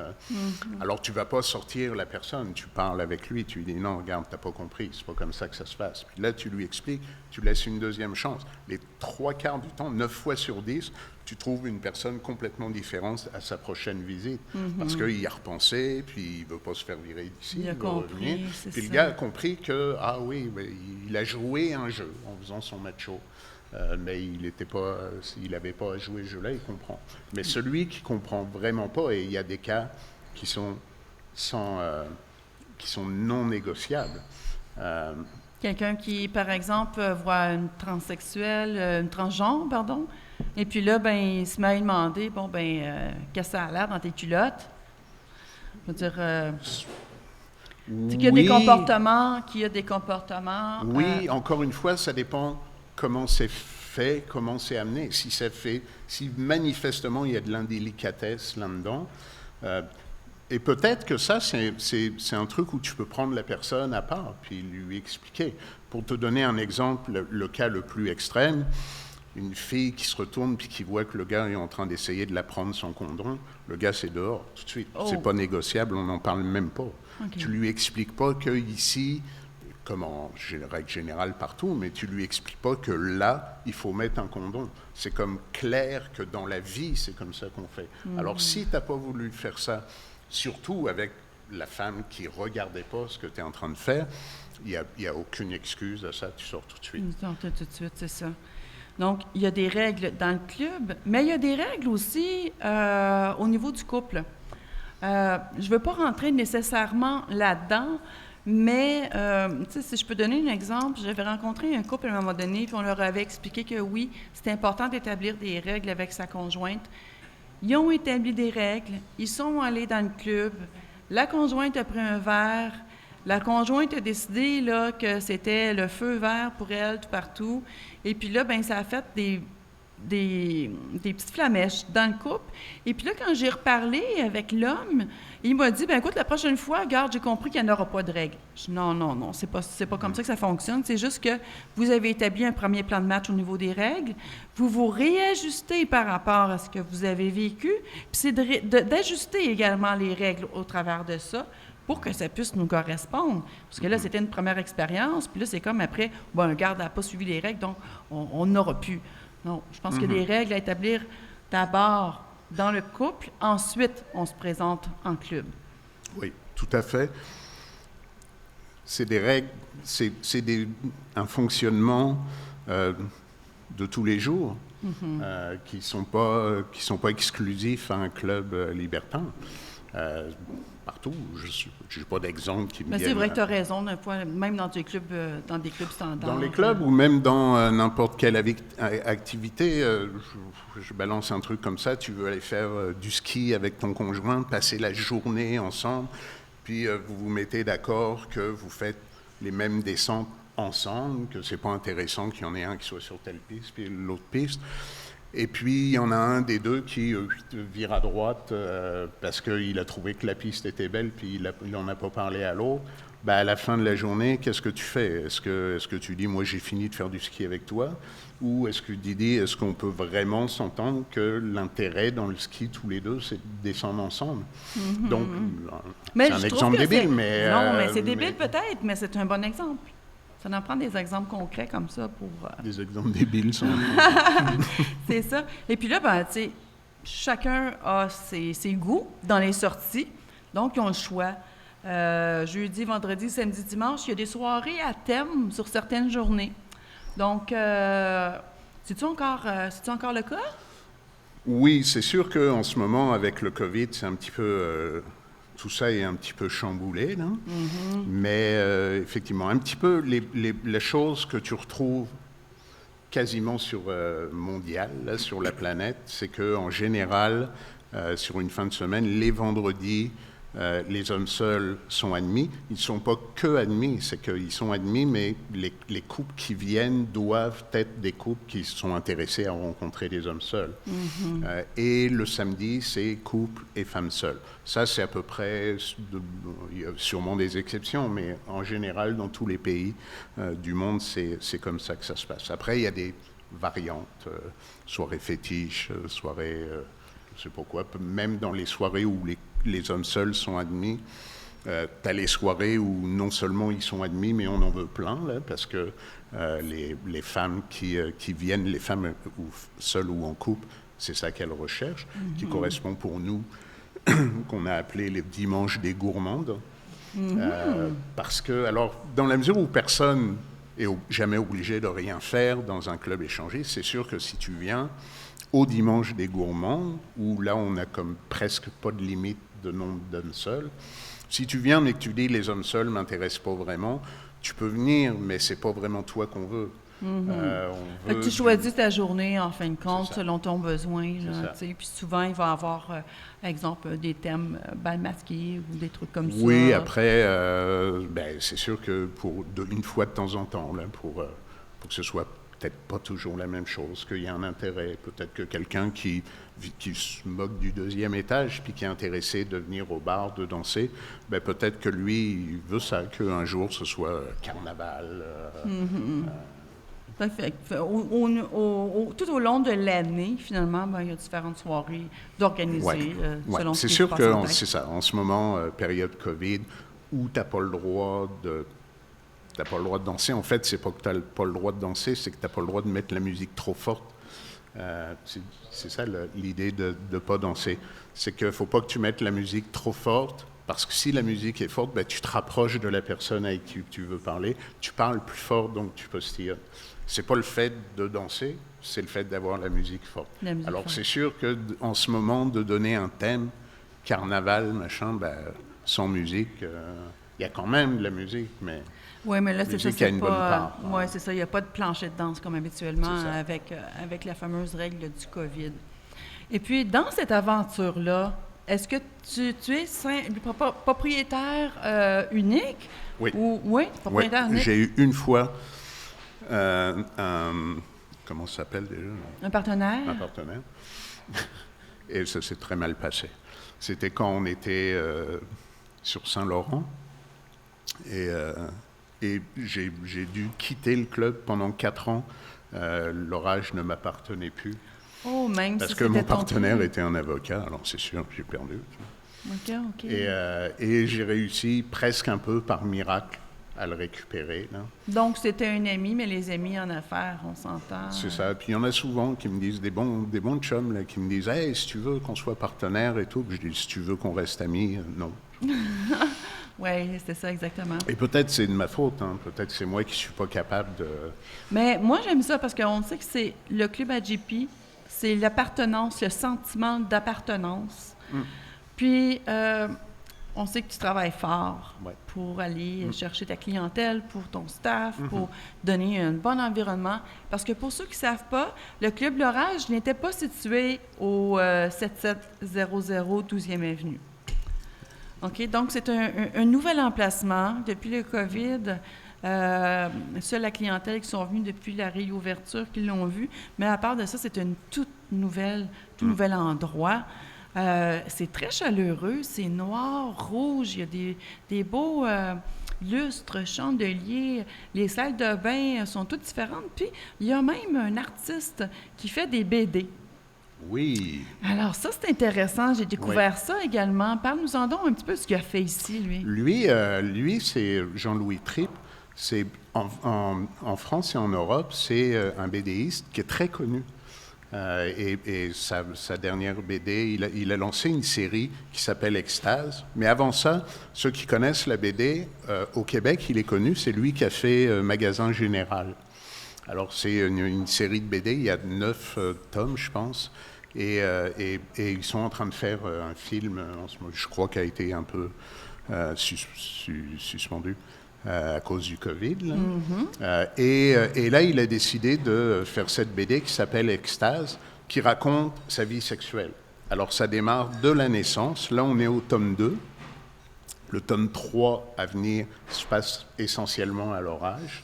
Alors, tu ne vas pas sortir la personne, tu parles avec lui, tu lui dis « Non, regarde, tu n'as pas compris, c'est pas comme ça que ça se passe. » Puis là, tu lui expliques, tu laisses une deuxième chance. Les 3/4 du temps, 9 fois sur 10, tu trouves une personne complètement différente à sa prochaine visite. Parce qu'il y a repensé, puis il ne veut pas se faire virer d'ici. Il a compris, c'est ça. Puis le gars a compris que, ah oui, il a joué un jeu en faisant son macho. Mais il n'avait pas à jouer ce jeu-là, il comprend. Mais celui qui comprend vraiment pas, et il y a des cas qui sont non négociables. Quelqu'un qui, par exemple, voit une transgenre, pardon, et puis là, ben, il se met à lui demander, bon, ben, qu'est-ce que ça a l'air dans tes culottes? Je veux dire, qu'il y a des comportements. Oui, encore une fois, ça dépend comment c'est fait, comment c'est amené. Si manifestement il y a de l'indélicatesse là-dedans, et peut-être que ça, c'est un truc où tu peux prendre la personne à part, puis lui expliquer. Pour te donner un exemple, le cas le plus extrême, une fille qui se retourne puis qui voit que le gars est en train d'essayer de la prendre son condom, le gars c'est dehors tout de suite. C'est pas négociable, on n'en parle même pas. Okay. Tu lui expliques pas que ici, comme en règle générale partout, mais tu lui expliques pas que là, il faut mettre un condom. C'est comme clair que dans la vie, c'est comme ça qu'on fait. Alors si tu n'as pas voulu faire ça, surtout avec la femme qui regardait pas ce que tu es en train de faire, il y a aucune excuse à ça, tu sors tout de suite. Tu sors tout de suite, c'est ça. Donc, il y a des règles dans le club, mais il y a des règles aussi au niveau du couple. Je ne veux pas rentrer nécessairement là-dedans, mais si je peux donner un exemple, j'avais rencontré un couple à un moment donné, puis on leur avait expliqué que oui, c'était important d'établir des règles avec sa conjointe. Ils ont établi des règles. Ils sont allés dans le club. La conjointe a pris un verre. La conjointe a décidé là, que c'était le feu vert pour elle tout partout. Et puis là, ben ça a fait des petites flamèches dans le couple. Et puis là, quand j'ai reparlé avec l'homme, il m'a dit, ben écoute, la prochaine fois, regarde, j'ai compris qu'il n'y en aura pas de règles. Je dis, non, c'est pas comme ça que ça fonctionne. C'est juste que vous avez établi un premier plan de match au niveau des règles. Vous vous réajustez par rapport à ce que vous avez vécu. Puis c'est d'ajuster également les règles au travers de ça pour que ça puisse nous correspondre. Parce que là, c'était une première expérience. Puis là, c'est comme après, bon, regarde, elle n'a pas suivi les règles, donc on n'aura plus. Non, je pense qu'il y a des règles à établir d'abord dans le couple, ensuite on se présente en club. Oui, tout à fait. C'est des règles, un fonctionnement de tous les jours qui sont pas exclusifs à un club libertin. Partout, je n'ai pas d'exemple qui me vienne. Mais c'est vrai que tu as raison, même dans des clubs standards. Dans les clubs ou même dans n'importe quelle activité, je balance un truc comme ça, tu veux aller faire du ski avec ton conjoint, passer la journée ensemble, puis vous vous mettez d'accord que vous faites les mêmes descentes ensemble, que c'est pas intéressant qu'il y en ait un qui soit sur telle piste, puis l'autre piste. Et puis, il y en a un des deux qui vire à droite parce qu'il a trouvé que la piste était belle, puis il n'en a pas parlé à l'autre. Ben, à la fin de la journée, qu'est-ce que tu fais? Est-ce que tu dis, moi, j'ai fini de faire du ski avec toi? Ou est-ce que tu dis, est-ce qu'on peut vraiment s'entendre que l'intérêt dans le ski, tous les deux, c'est de descendre ensemble? Donc, c'est un exemple débile, mais... Non, mais c'est débile peut-être, mais c'est un bon exemple. Ça en prend des exemples concrets comme ça pour... Des exemples débiles, ça. C'est ça. Et puis là, ben, tu sais, chacun a ses goûts dans les sorties. Donc, ils ont le choix. Jeudi, vendredi, samedi, dimanche, il y a des soirées à thème sur certaines journées. Donc, c'est-tu encore le cas? Oui, c'est sûr qu'en ce moment, avec le COVID, c'est un petit peu... tout ça est un petit peu chamboulé, là. Mais effectivement, un petit peu les choses que tu retrouves quasiment sur mondial, là, sur la planète, c'est qu'en général, sur une fin de semaine, les vendredis, les hommes seuls sont admis. Ils ne sont pas que admis, c'est qu'ils sont admis, mais les couples qui viennent doivent être des couples qui sont intéressés à rencontrer des hommes seuls. Et le samedi, c'est couple et femmes seules. Ça, c'est à peu près, il y a sûrement des exceptions, mais en général, dans tous les pays du monde, c'est comme ça que ça se passe. Après, il y a des variantes, soirées fétiches, soirées... je ne sais pas quoi, même dans les soirées où les hommes seuls sont admis, tu as les soirées où non seulement ils sont admis, mais on en veut plein, là, parce que les femmes qui viennent, les femmes seules ou en couple, c'est ça qu'elles recherchent, qui correspond pour nous, qu'on a appelé les dimanches des gourmandes. Parce que, alors, dans la mesure où personne n'est jamais obligé de rien faire dans un club échangé, c'est sûr que si tu viens au dimanche des gourmands, où là on a comme presque pas de limite de nombre d'hommes seuls. Si tu viens mais que tu dis les hommes seuls m'intéressent pas vraiment, tu peux venir, mais c'est pas vraiment toi qu'on veut. Fait que tu choisis ta journée en fin de compte selon ton besoin. Là, puis souvent il va y avoir, par exemple, des thèmes bal masqués ou des trucs comme ça. Oui, après, c'est sûr que une fois de temps en temps, là, pour que ce soit peut-être pas toujours la même chose, qu'il y a un intérêt. Peut-être que quelqu'un qui se moque du deuxième étage puis qui est intéressé de venir au bar, de danser, peut-être que lui, il veut ça, qu'un jour ce soit carnaval. Tout au long de l'année, finalement, il y a différentes soirées d'organiser selon ce qui se passe. C'est sûr que c'est ça. En ce moment, période COVID, où tu n'as pas le droit de... Tu n'as pas le droit de danser. En fait, c'est pas que tu n'as pas le droit de danser, c'est que tu n'as pas le droit de mettre la musique trop forte. C'est ça l'idée de ne pas danser. C'est qu'il ne faut pas que tu mettes la musique trop forte, parce que si la musique est forte, tu te rapproches de la personne avec qui tu veux parler. Tu parles plus fort, donc tu postillonnes. Ce n'est pas le fait de danser, c'est le fait d'avoir la musique forte. Alors, c'est sûr qu'en ce moment, de donner un thème, carnaval, machin, sans musique, il y a quand même de la musique, mais... Oui, mais là, c'est ça, c'est pas... Oui, c'est ça. Il n'y a pas de plancher de danse comme habituellement avec la fameuse règle du COVID. Et puis, dans cette aventure-là, est-ce que tu es propriétaire unique? Oui. Oui, propriétaire unique. J'ai eu une fois comment ça s'appelle déjà? Un partenaire? Un partenaire. Et ça s'est très mal passé. C'était quand on était sur Saint-Laurent. Et j'ai dû quitter le club pendant 4 ans. L'orage ne m'appartenait plus. Oh, même parce si que mon c'était ton partenaire club. était un avocat, alors c'est sûr, j'ai perdu. OK. Et j'ai réussi presque un peu par miracle à le récupérer. Là. Donc, c'était un ami, mais les amis en affaires, on s'entend. C'est ça. Puis il y en a souvent qui me disent, des bons chums, là, qui me disent « Hey, si tu veux qu'on soit partenaire et tout. » Puis je dis « Si tu veux qu'on reste amis, non. » Oui, c'est ça, exactement. Et peut-être c'est de ma faute. Hein. Peut-être c'est moi qui suis pas capable de... Mais moi, j'aime ça parce qu'on sait que c'est le club AJP, c'est l'appartenance, le sentiment d'appartenance. Puis, on sait que tu travailles fort pour aller chercher ta clientèle, pour ton staff, pour donner un bon environnement. Parce que pour ceux qui ne savent pas, le Club L'Orage n'était pas situé au 7700 12e Avenue. OK? Donc, c'est un nouvel emplacement. Depuis le COVID, seule la clientèle qui sont venus depuis la réouverture qui l'ont vu. Mais à part de ça, c'est un tout nouvel endroit. C'est très chaleureux, c'est noir, rouge, il y a des beaux lustres, chandeliers, les salles de bain sont toutes différentes. Puis, il y a même un artiste qui fait des BD. Oui. Alors ça, c'est intéressant, j'ai découvert ça également. Parle-nous-en donc un petit peu de ce qu'il a fait ici, lui. Lui, c'est Jean-Louis Tripp. C'est, en France et en Europe, c'est un BDiste qui est très connu. Et sa dernière BD, il a lancé une série qui s'appelle Extase. Mais avant ça, ceux qui connaissent la BD, au Québec, il est connu, c'est lui qui a fait Magasin Général. Alors, c'est une série de BD, il y a 9 tomes, je pense, et ils sont en train de faire un film, en ce moment, je crois, qui a été un peu suspendu à cause du COVID. Là. Et là, il a décidé de faire cette BD qui s'appelle Extase, qui raconte sa vie sexuelle. Alors, ça démarre de la naissance. Là, on est au tome 2. Le tome 3 à venir se passe essentiellement à l'orage.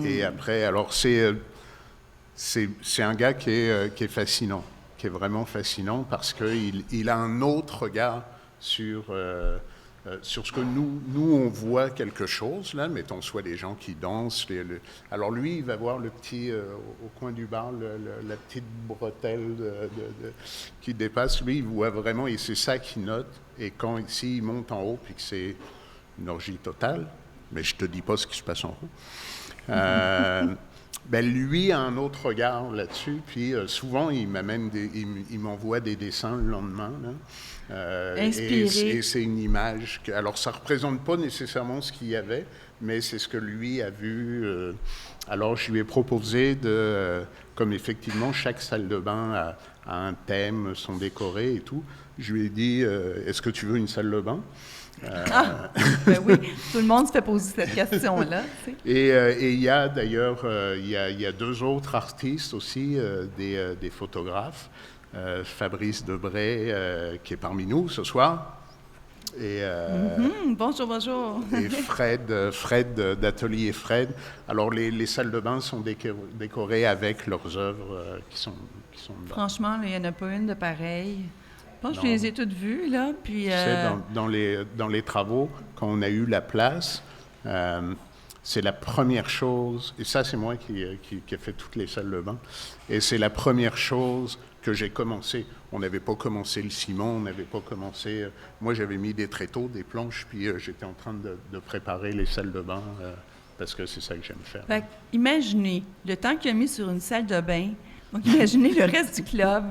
Et après, alors c'est un gars qui est fascinant, qui est vraiment fascinant parce qu'il a un autre regard sur ce que nous on voit quelque chose, là, mettons soit des gens qui dansent. Alors lui, il va voir le petit, au coin du bar, la petite bretelle qui dépasse. Lui, il voit vraiment, et c'est ça qu'il note. Et quand ici, il monte en haut, puis que c'est une orgie totale, mais je ne te dis pas ce qui se passe en haut. Lui a un autre regard là-dessus, puis souvent, il m'envoie des dessins le lendemain. Là, inspiré. Et c'est une image. Alors, ça ne représente pas nécessairement ce qu'il y avait, mais c'est ce que lui a vu. Alors, je lui ai proposé comme effectivement, chaque salle de bain a un thème, sont décorées et tout, je lui ai dit, est-ce que tu veux une salle de bain? Oui, tout le monde se fait poser cette question-là. Tu sais. Et il y a d'ailleurs, il y a 2 autres artistes aussi, des photographes, Fabrice Debray, qui est parmi nous ce soir, et, bonjour. et Fred d'Atelier Fred. Alors les salles de bain sont décorées avec leurs œuvres qui sont dedans. Franchement, il n'y en a pas une de pareille. Je pense que je les ai toutes vues, là, puis... Tu sais, dans les travaux, quand on a eu la place, c'est la première chose, et ça, c'est moi qui ai fait toutes les salles de bain, et c'est la première chose que j'ai commencé. On n'avait pas commencé le ciment, on n'avait pas commencé... moi, j'avais mis des tréteaux, des planches, puis j'étais en train de préparer les salles de bain, parce que c'est ça que j'aime faire. Fait imaginez le temps qu'il a mis sur une salle de bain, donc imaginez le reste du club.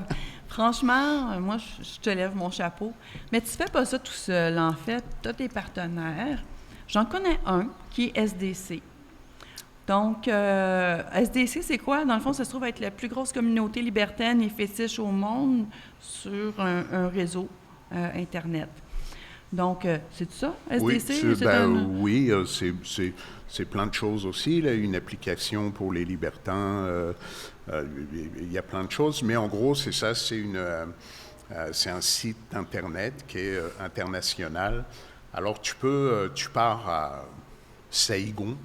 Franchement, moi, je te lève mon chapeau. Mais tu ne fais pas ça tout seul, en fait. Tu as tes partenaires. J'en connais un qui est SDC. Donc, SDC, c'est quoi? Dans le fond, ça se trouve être la plus grosse communauté libertaine et fétiche au monde sur un réseau Internet. Donc, c'est ça, SDC? Oui, c'est plein de choses aussi. Là, une application pour les libertins. Il y a plein de choses, mais en gros, c'est ça, c'est un site Internet qui est international. Alors, tu pars à Saigon,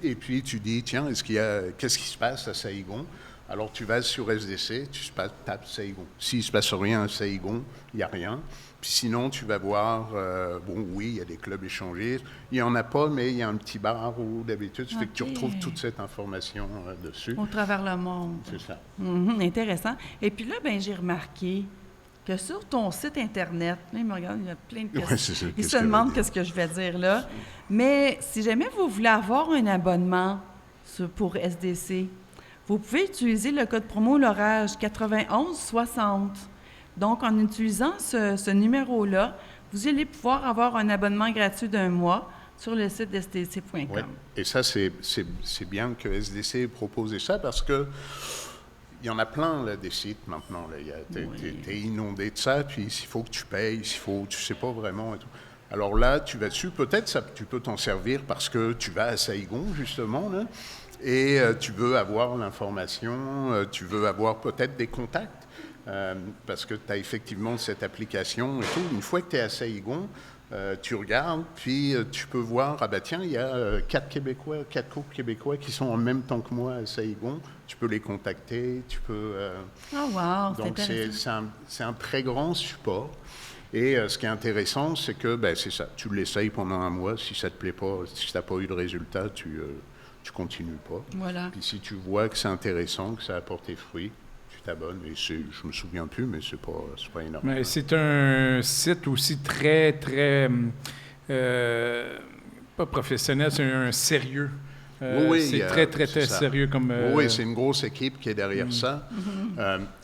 et puis tu dis, tiens, qu'est-ce qui se passe à Saigon? Alors, tu vas sur SDC, tu tapes Saigon. S'il ne se passe rien à Saigon, il n'y a rien. Puis sinon, tu vas voir, oui, il y a des clubs échangés. Il n'y en a pas, mais il y a un petit bar où d'habitude, ça fait que tu retrouves toute cette information dessus. Au travers le monde. C'est ça. Intéressant. Et puis là, j'ai remarqué que sur ton site Internet, là, il me regarde, il y a plein de questions. Ouais, c'est ça. Il se demande qu'est-ce que je vais dire là. Mais si jamais vous voulez avoir un abonnement pour SDC, vous pouvez utiliser le code promo l'orage 9160. Donc, en utilisant ce numéro-là, vous allez pouvoir avoir un abonnement gratuit d'1 mois sur le site sdc.com. Ouais. Et ça, c'est bien que SDC ait proposé ça parce que il y en a plein là, des sites maintenant. T'es inondé de ça, puis il faut que tu payes, tu sais pas vraiment et tout. Alors là, tu vas dessus, peut-être tu peux t'en servir parce que tu vas à Saigon, justement, là, et tu veux avoir l'information, tu veux avoir peut-être des contacts. Parce que tu as effectivement cette application et tout. Une fois que tu es à Saigon, tu regardes, puis tu peux voir, il y a 4 couples québécois qui sont en même temps que moi à Saigon. Tu peux les contacter, tu peux... wow, donc, c'est un très grand support. Et ce qui est intéressant, c'est que, c'est ça, tu l'essayes pendant 1 mois. Si ça ne te plaît pas, si tu n'as pas eu de résultat, tu continues pas. Voilà. Puis si tu vois que c'est intéressant, que ça apporte tes fruits, t'abonnes, et je me souviens plus, mais c'est pas énorme. Mais c'est un site aussi très, très, pas professionnel, c'est un sérieux. C'est très, très, très sérieux comme... Oui, c'est une grosse équipe qui est derrière ça.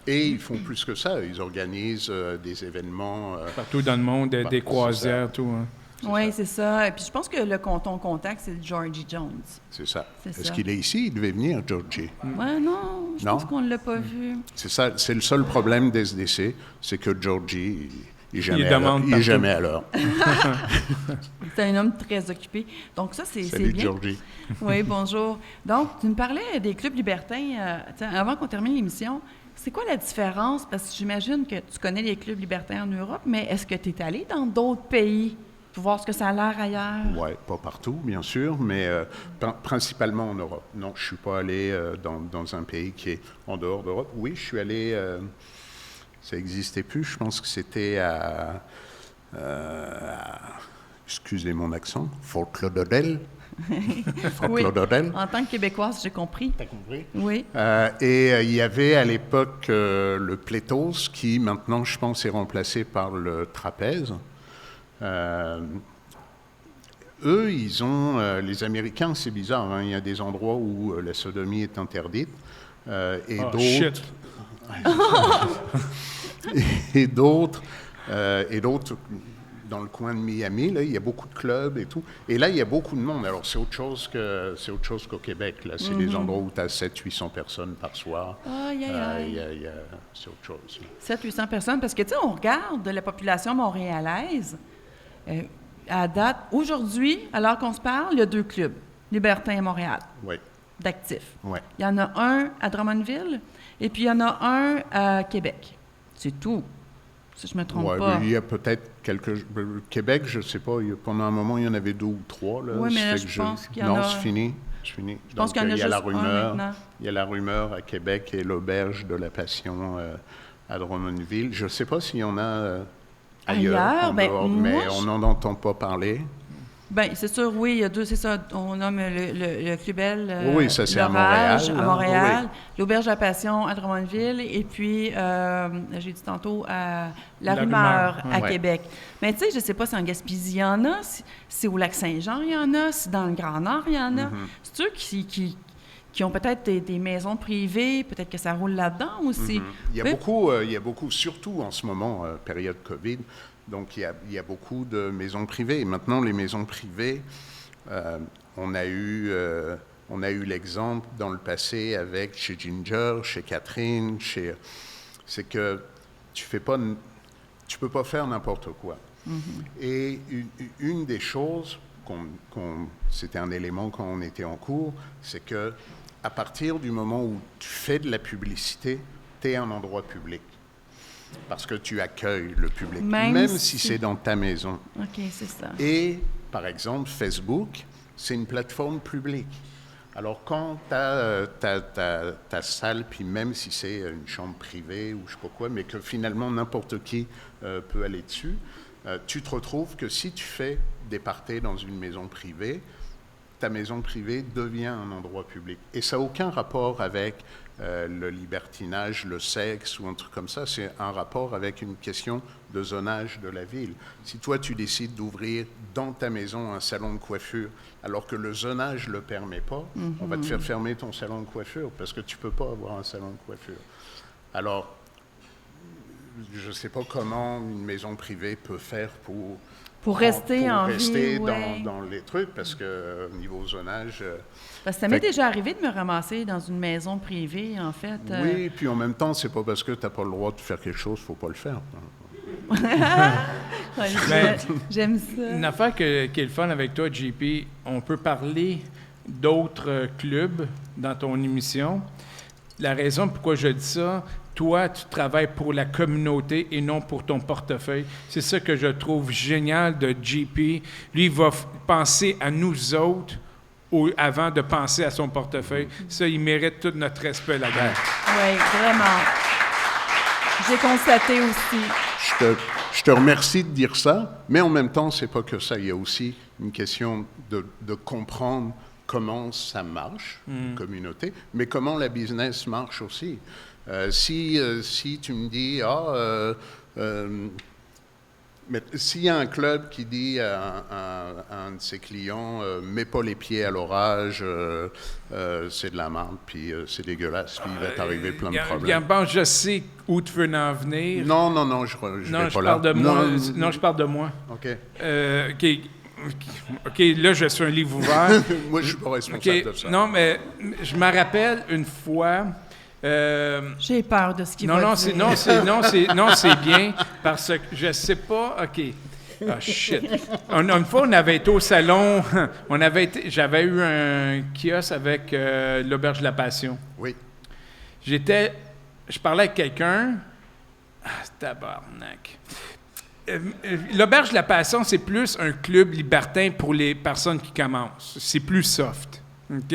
Et ils font plus que ça. Ils organisent des événements... partout dans le monde, des croisières, tout. Hein. Oui, c'est ça. Et puis je pense que ton contact, c'est Georgie Jones. C'est ça. Est-ce qu'il est ici? Il devait venir, Georgie. Oui, non, je pense qu'on ne l'a pas vu. C'est ça. C'est le seul problème d'SDC, c'est que Georgie, il n'est jamais à l'heure. C'est un homme très occupé. Donc ça, c'est bien. Salut, Georgie. Oui, bonjour. Donc, tu me parlais des clubs libertins. Avant qu'on termine l'émission, c'est quoi la différence? Parce que j'imagine que tu connais les clubs libertins en Europe, mais est-ce que tu es allé dans d'autres pays pour voir ce que ça a l'air ailleurs? Oui, pas partout, bien sûr, mais principalement en Europe. Non, je ne suis pas allé dans un pays qui est en dehors d'Europe. Oui, je suis allé, ça n'existait plus, je pense que c'était excusez mon accent, Fort Lauderdale. Oui, en tant que Québécoise, j'ai compris. T'as compris? Oui. Et il y avait à l'époque le Pléthos, qui maintenant, je pense, est remplacé par le Trapèze. Eux, ils ont... les Américains, c'est bizarre, hein, il y a des endroits où la sodomie est interdite, et d'autres... et d'autres dans le coin de Miami, là, il y a beaucoup de clubs et tout. Et là, il y a beaucoup de monde. Alors, c'est autre chose qu'au Québec. Là, c'est des endroits où tu as 700-800 personnes par soir. C'est autre chose. 700-800 personnes, parce que, tu sais, on regarde la population montréalaise. À date, aujourd'hui, alors qu'on se parle, il y a 2 clubs, Libertin et Montréal, d'actifs. Ouais. Il y en a un à Drummondville et puis il y en a un à Québec. C'est tout. Si je ne me trompe pas. Il y a peut-être quelques... Québec, je ne sais pas, pendant un moment, il y en avait 2 ou 3. Là. Oui, mais là, je pense qu'il y en a... Non, c'est fini. Je pense qu'il y en a juste un maintenant. Il y a la rumeur à Québec et l'Auberge de la Passion à Drummondville. Je ne sais pas s'il y en a ailleurs mais on n'en entend pas parler. Bien, c'est sûr, oui, il y a 2, c'est ça, on nomme le Clubel, oui, ça c'est à Montréal. l'Auberge de la Passion à Drummondville, et puis, j'ai dit tantôt, la Rumeur à Québec. Mais tu sais, je ne sais pas si en Gaspésie, il y en a, si au Lac-Saint-Jean, il y en a, si dans le Grand-Nord, il y en a. C'est eux qui ont peut-être des maisons privées, peut-être que ça roule là-dedans aussi. Il y a beaucoup, surtout en ce moment, période COVID, donc il y a beaucoup de maisons privées. Et maintenant, les maisons privées, on a eu l'exemple dans le passé avec chez Ginger, chez Catherine, c'est que tu peux pas faire n'importe quoi. Et une des choses, c'était un élément quand on était en cours, c'est que à partir du moment où tu fais de la publicité, tu es un endroit public. Parce que tu accueilles le public, même si c'est dans ta maison. OK, c'est ça. Et, par exemple, Facebook, c'est une plateforme publique. Alors, quand tu as ta salle, puis même si c'est une chambre privée ou je ne sais pas quoi, mais que finalement n'importe qui peut aller dessus, tu te retrouves que si tu fais des parties dans une maison privée, ta maison privée devient un endroit public. Et ça n'a aucun rapport avec le libertinage, le sexe ou un truc comme ça. C'est un rapport avec une question de zonage de la ville. Si toi, tu décides d'ouvrir dans ta maison un salon de coiffure, alors que le zonage ne le permet pas, on va te faire fermer ton salon de coiffure parce que tu ne peux pas avoir un salon de coiffure. Alors, je ne sais pas comment une maison privée peut faire pour rester en rester vie, dans les trucs, parce que niveau zonage... Parce que ça m'est déjà arrivé de me ramasser dans une maison privée, en fait. Oui, puis en même temps, c'est pas parce que tu n'as pas le droit de faire quelque chose, il ne faut pas le faire. J'aime ça. Une affaire qui est le fun avec toi, JP, on peut parler d'autres clubs dans ton émission. La raison pourquoi je dis ça, toi, tu travailles pour la communauté et non pour ton portefeuille. C'est ça que je trouve génial de JP. Lui, il va penser à nous autres avant de penser à son portefeuille. Ça, il mérite tout notre respect là-dedans. Oui, vraiment. J'ai constaté aussi. Je te remercie de dire ça, mais en même temps, c'est pas que ça. Il y a aussi une question de comprendre comment ça marche, une communauté, mais comment la business marche aussi. Si tu me dis, mais s'il y a un club qui dit à un de ses clients, mets pas les pieds à l'orage, c'est de la merde, puis c'est dégueulasse, puis il va t'arriver plein de problèmes. Bon, je sais où tu veux en venir. Non, je vais pas là. Non, je parle de moi. OK. OK, là, je suis un livre ouvert. Moi, je suis pas responsable de ça. Non, mais je me rappelle une fois... J'ai peur de ce qu'il va dire. Non, c'est bien, parce que je sais pas... OK. Ah, shit. Une fois, on avait été au salon, j'avais eu un kiosque avec l'Auberge de la Passion. Oui. Je parlais avec quelqu'un... Ah, tabarnak. L'Auberge de la Passion, c'est plus un club libertin pour les personnes qui commencent. C'est plus soft. OK?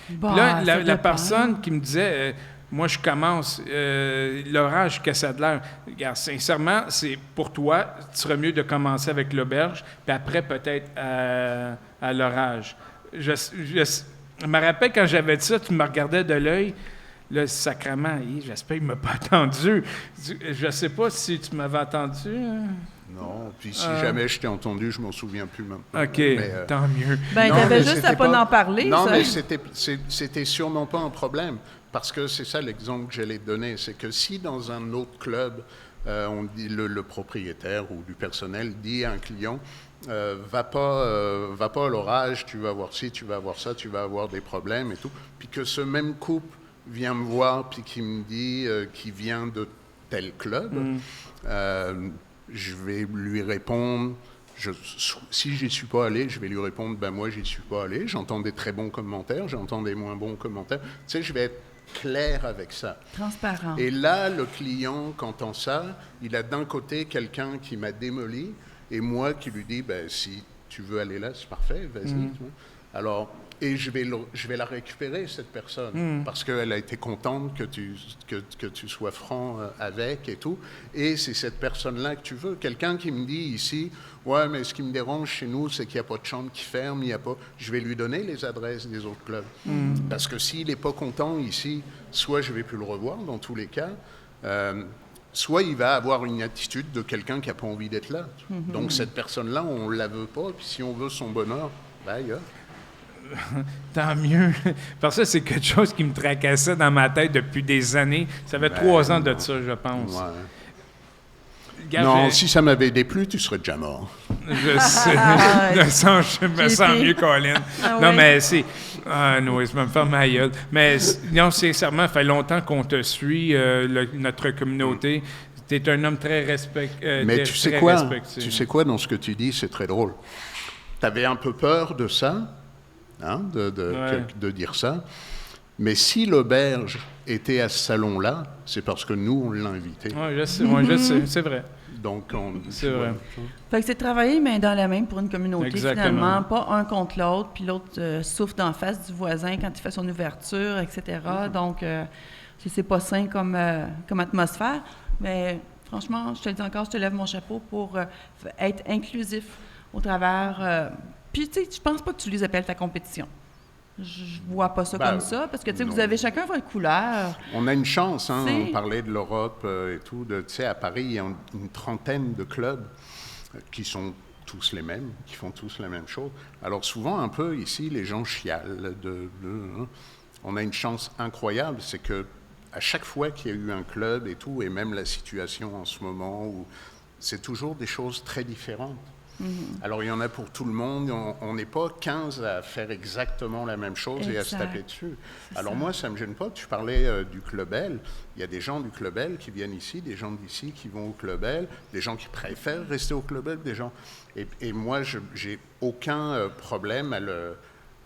Bon, là, la personne qui me disait, moi, je commence, l'orage, que ça a de l'air. Regarde, sincèrement, c'est pour toi, tu serais mieux de commencer avec l'auberge, puis après, peut-être à l'orage. Je me rappelle quand j'avais dit ça, tu me regardais de l'œil. Là, sacrément, j'espère qu'il ne m'a pas entendu. Je ne sais pas si tu m'avais entendu. Hein? Non, puis si jamais je t'ai entendu, je ne m'en souviens plus maintenant. OK, tant mieux. Ben, t'avais juste à pas en parler. Non, ça. mais c'était sûrement pas un problème, parce que c'est ça l'exemple que j'allais te donner, c'est que si dans un autre club, on dit le propriétaire ou du personnel dit à un client, va pas à l'orage, tu vas avoir ci, tu vas avoir ça, tu vas avoir des problèmes et tout, puis que ce même couple vient me voir puis qui me dit qu'il vient de tel club, je vais lui répondre, si j'y suis pas allé, je vais lui répondre, ben moi j'y suis pas allé, j'entends des très bons commentaires, j'entends des moins bons commentaires, tu sais, je vais être clair avec ça. Transparent. Et là, le client, quand entend ça, il a d'un côté quelqu'un qui m'a démoli et moi qui lui dis, ben si tu veux aller là, c'est parfait, vas-y. Alors, et je vais la récupérer, cette personne, parce qu'elle a été contente que tu sois franc avec et tout. Et c'est cette personne-là que tu veux. Quelqu'un qui me dit ici, ouais, mais ce qui me dérange chez nous, c'est qu'il n'y a pas de chambre qui ferme, il n'y a pas... Je vais lui donner les adresses des autres clubs. Parce que s'il n'est pas content ici, soit je ne vais plus le revoir dans tous les cas, soit il va avoir une attitude de quelqu'un qui n'a pas envie d'être là. Donc cette personne-là, on ne la veut pas, puis si on veut son bonheur, ben ailleurs. Tant mieux. Parce que c'est quelque chose qui me tracassait dans ma tête depuis des années. Ça fait 3 ans de ça, je pense. Ouais. Regarde, non, si ça m'avait déplu, tu serais déjà mort. Je sais. Je me sens mieux, Colin. Non, mais c'est... Ah, non, je vais me faire ma gueule. Mais non, sincèrement, ça fait longtemps qu'on te suit, notre communauté. Tu es un homme très respectueux. Mais tu sais quoi? Tu sais quoi, dans ce que tu dis, c'est très drôle. Tu avais un peu peur de ça, hein, de dire ça. Mais si l'auberge était à ce salon-là, c'est parce que nous, on l'a invité. Oui, je sais, c'est vrai. Donc, C'est vrai. Fait que c'est travailler main dans la main pour une communauté, Exactement. finalement, pas un contre l'autre, puis l'autre souffle d'en face du voisin quand il fait son ouverture, etc. Donc, c'est pas sain comme atmosphère, mais franchement, je te le dis encore, je te lève mon chapeau pour être inclusif au travers. Puis, tu sais, je pense pas que tu les appelles ta compétition. Je vois pas ça comme ça, parce que, tu sais, vous avez chacun votre couleur. On a une chance, hein, C'est- on parlait de l'Europe et tout. Tu sais, à Paris, il y a une trentaine de clubs qui sont tous les mêmes, qui font tous la même chose. Alors souvent, un peu, ici, les gens chialent. Hein. On a une chance incroyable, c'est que à chaque fois qu'il y a eu un club et tout, et même la situation en ce moment, où c'est toujours des choses très différentes. Alors, il y en a pour tout le monde. On n'est pas 15 à faire exactement la même chose et à se Exact. taper dessus. C'est Alors, ça. moi, ça ne me gêne pas. Tu parlais du Club L. Il y a des gens du Club L qui viennent ici, des gens d'ici qui vont au Club L, des gens qui préfèrent rester au Club L, des gens... Et moi, j'ai aucun problème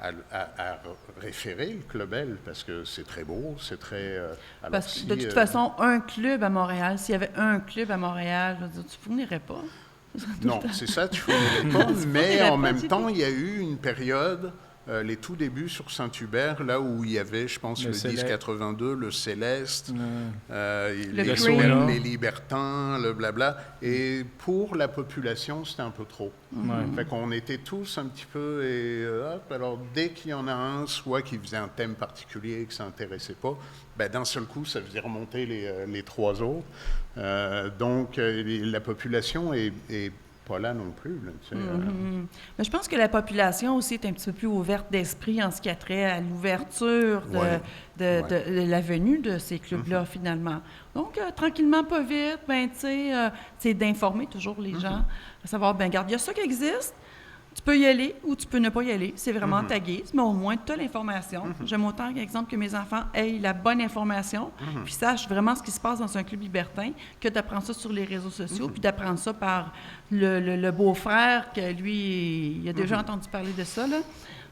à référer le Club L parce que c'est très beau, c'est très... alors Parce que, si, de toute façon, un club à Montréal, s'il y avait un club à Montréal, je veux dire, tu fournirais pas. Non, c'est ça, tu fournirais pas, mais fournirais en pas, même JP. temps, il y a eu une période, les tout débuts sur Saint-Hubert, là où il y avait, je pense, Le le Céleste. 1082, le Céleste, les Cream. les Libertins, le blabla. Et pour la population, c'était un peu trop. Ouais. Fait qu'on était tous un petit peu, et hop, alors dès qu'il y en a un, soit qui faisait un thème particulier et que ça n'intéressait pas, ben, d'un seul coup, ça faisait remonter les trois autres. Donc, la population est pas là non plus. Là, tu sais, Mais je pense que la population aussi est un petit peu plus ouverte d'esprit en ce qui a trait à l'ouverture de la venue de ces clubs-là, finalement. Donc, tranquillement, pas vite, ben, tu sais, c'est d'informer toujours les gens, à savoir, ben, regarde, il y a ça qui existe, tu peux y aller ou tu peux ne pas y aller. C'est vraiment ta guise, mais au moins, tu as l'information. J'aime autant, par exemple, que mes enfants aient la bonne information, puis sachent vraiment ce qui se passe dans un club libertin, que d'apprendre ça sur les réseaux sociaux, puis d'apprendre ça par le beau-frère, que lui, il a déjà entendu parler de ça, là.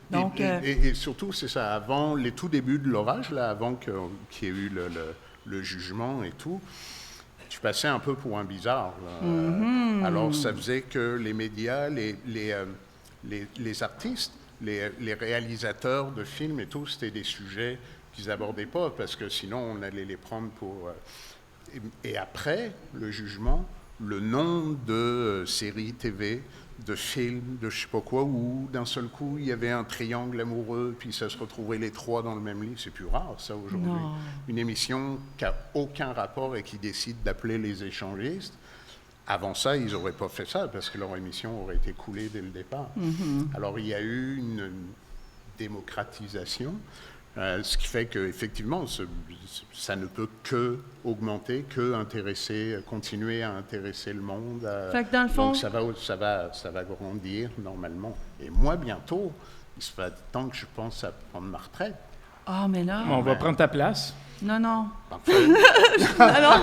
Donc, et surtout, c'est ça, avant les tout débuts de l'orage, là, avant qu'il y ait eu le jugement et tout, tu passais un peu pour un bizarre. Là. Alors, ça faisait que les médias, les artistes, les réalisateurs de films et tout, c'était des sujets qu'ils n'abordaient pas, parce que sinon, on allait les prendre pour... Et après le jugement, le nombre de séries TV, de films, de je sais pas quoi, où d'un seul coup, il y avait un triangle amoureux, puis ça se retrouvait les trois dans le même lit. C'est plus rare, ça, aujourd'hui. Non. Une émission qui n'a aucun rapport et qui décide d'appeler les échangistes. Avant ça, ils n'auraient pas fait ça, parce que leur émission aurait été coulée dès le départ. Alors, il y a eu une démocratisation, ce qui fait qu'effectivement, ça ne peut que augmenter, que intéresser, continuer à intéresser le monde. Fait que dans le fond- Donc ça va grandir normalement. Et moi, bientôt, il se fait temps que je pense à prendre ma retraite. ah, mais là, On va prendre ta place. non. Parfait. Alors,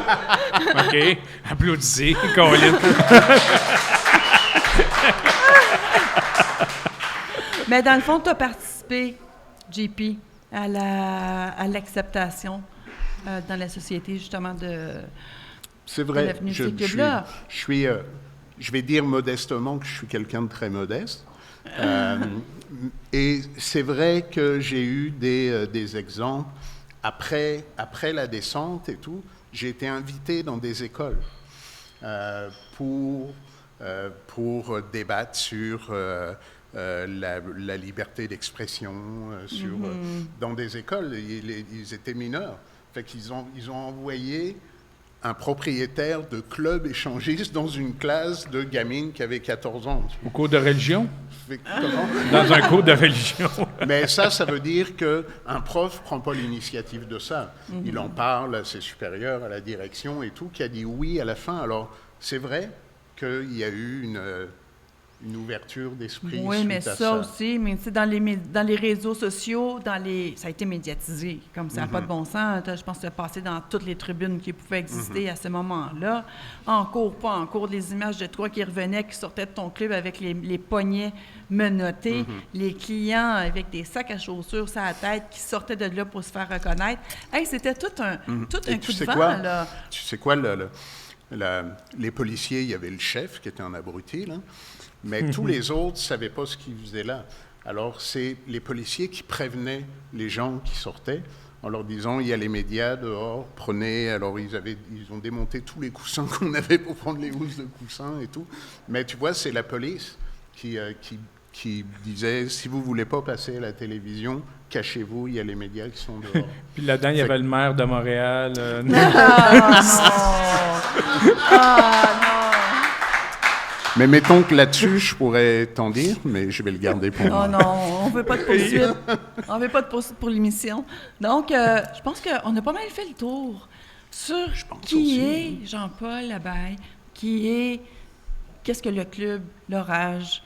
OK. Applaudissez, Colin. mais dans le fond, tu as participé, JP, à l'acceptation dans la société, justement, C'est de vrai. l'avenue de ces clubs-là. Je vais dire modestement que je suis quelqu'un de très modeste. Et c'est vrai que j'ai eu des exemples. Après la descente et tout, j'ai été invité dans des écoles pour débattre sur la liberté d'expression, dans des écoles. Ils étaient mineurs. Fait qu'ils ils ont envoyé un propriétaire de club échangiste dans une classe de gamines qui avaient 14 ans. Au cours de religion? Comment? Dans un cours de religion. Mais ça veut dire qu'un prof ne prend pas l'initiative de ça. Il en parle à ses supérieurs, à la direction et tout, qui a dit oui à la fin. Alors, c'est vrai qu'il y a eu une ouverture d'esprit. Oui, mais suite à ça aussi, mais tu sais, dans les réseaux sociaux, ça a été médiatisé, comme ça n'a pas de bon sens. Je pense que ça a passé dans toutes les tribunes qui pouvaient exister à ce moment-là. En cours, pas en cours, les images de toi qui revenaient, qui sortaient de ton club avec les poignets menottés, les clients avec des sacs à chaussures sur la tête qui sortaient de là pour se faire reconnaître. Hey, c'était tout un coup de vent, là. Tu sais quoi, les policiers, il y avait le chef qui était un abruti, là. Mais tous les autres ne savaient pas ce qu'ils faisaient là. Alors, c'est les policiers qui prévenaient les gens qui sortaient en leur disant, il y a les médias dehors, prenez... Alors, ils ont démonté tous les coussins qu'on avait pour prendre les housses de coussins et tout. Mais tu vois, c'est la police qui disait, si vous ne voulez pas passer à la télévision, cachez-vous, il y a les médias qui sont dehors. Puis là-dedans, il y avait le maire de Montréal. Ah non! Mais mettons que là-dessus, je pourrais t'en dire, mais je vais le garder pour moi. Oh non, on ne veut pas de poursuite. On ne veut pas de poursuite pour l'émission. Donc, je pense qu'on a pas mal fait le tour sur qui est Jean-Paul Labaille, qu'est-ce que le club, l'Orage,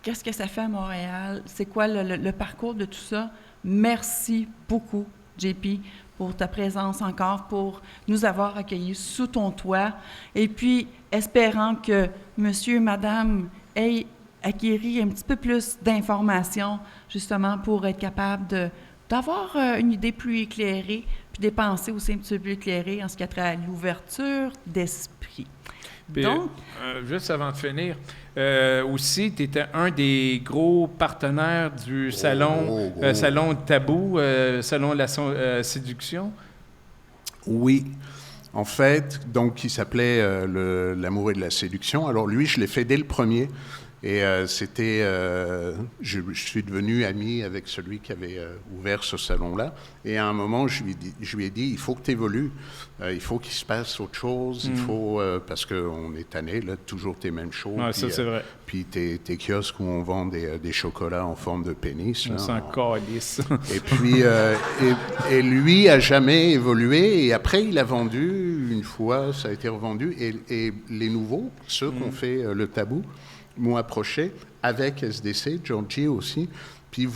qu'est-ce que ça fait à Montréal, c'est quoi le parcours de tout ça. Merci beaucoup, JP, pour ta présence encore, pour nous avoir accueillis sous ton toit. Et puis, espérant que monsieur et madame aient acquis un petit peu plus d'informations, justement, pour être capable d'avoir une idée plus éclairée, puis des pensées aussi un petit peu plus éclairées en ce qui a trait à l'ouverture d'esprit. Puis, donc, juste avant de finir, aussi, tu étais un des gros partenaires du salon Tabou, salon de la séduction. Oui. En fait, donc, il s'appelait L'amour et de la séduction. Alors lui, je l'ai fait dès le premier. Et je suis devenu ami avec celui qui avait ouvert ce salon-là. Et à un moment, je lui ai dit, il faut que tu évolues, il faut qu'il se passe autre chose, il faut, parce qu'on est tanné, là, toujours tes mêmes choses. Ouais, ça, c'est vrai. Puis tes kiosques où on vend des chocolats en forme de pénis. On s'en calisse. Et puis, et lui a jamais évolué. Et après, il a vendu une fois, ça a été revendu. Et les nouveaux, ceux qui ont fait le Tabou, m'ont approché avec SDC, Georgie aussi, puis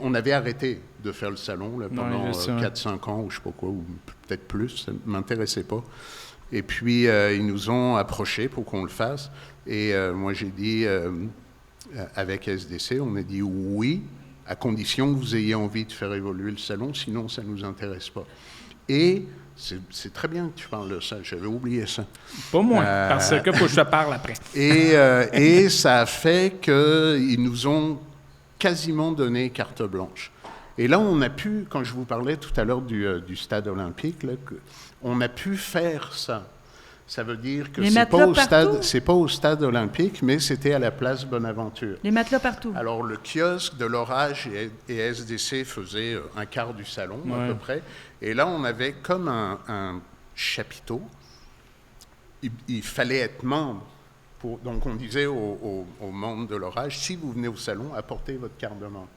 on avait arrêté de faire le salon là, pendant 4-5 ans, ou je sais pas quoi, ou peut-être plus, ça ne m'intéressait pas. Et puis, ils nous ont approchés pour qu'on le fasse, et moi j'ai dit, avec SDC, on a dit oui, à condition que vous ayez envie de faire évoluer le salon, sinon ça ne nous intéresse pas. Et c'est très bien que tu parles de ça. J'avais oublié ça. Pas moi, parce que faut que je te parle après. Et ça a fait qu'ils nous ont quasiment donné carte blanche. Et là, on a pu, quand je vous parlais tout à l'heure du stade olympique, là, on a pu faire ça. Ça veut dire que c'est pas au stade olympique, mais c'était à la place Bonaventure. Les matelas partout. Alors, le kiosque de l'Orage et SDC faisait un quart du salon, à peu près. Et là, on avait comme un chapiteau. Il fallait être membre. Donc, on disait aux membres de l'Orage, si vous venez au salon, apportez votre carte de membre.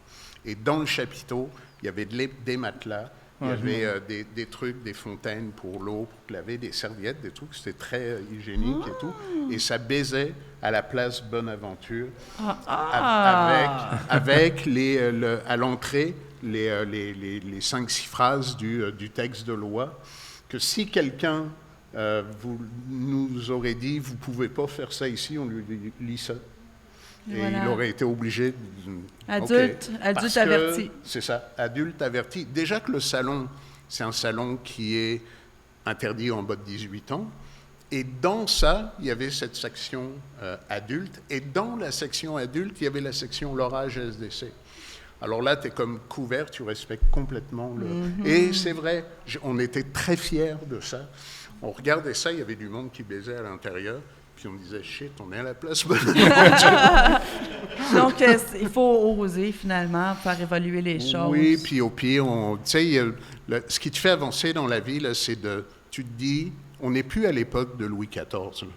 Et dans le chapiteau, il y avait des matelas. Il y avait des trucs, des fontaines pour l'eau, pour laver, des serviettes, des trucs. C'était très hygiénique et tout. Et ça baisait à la place Bonaventure avec à l'entrée les 5-6 phrases du texte de loi que si quelqu'un nous aurait dit « vous ne pouvez pas faire ça ici », on lui lit ça. Et voilà. Il aurait été obligé... Adulte averti. C'est ça, adulte averti. Déjà que le salon, c'est un salon qui est interdit en bas de 18 ans. Et dans ça, il y avait cette section adulte. Et dans la section adulte, il y avait la section l'Orage SDC. Alors là, tu es comme couvert, tu respectes complètement le... Et c'est vrai, on était très fiers de ça. On regardait ça, il y avait du monde qui baisait à l'intérieur. Puis on disait, shit, on est à la place. Donc, il faut oser, finalement, faire évoluer les choses. Oui, puis au pire, tu sais, ce qui te fait avancer dans la vie, là, c'est tu te dis, on n'est plus à l'époque de Louis XIV.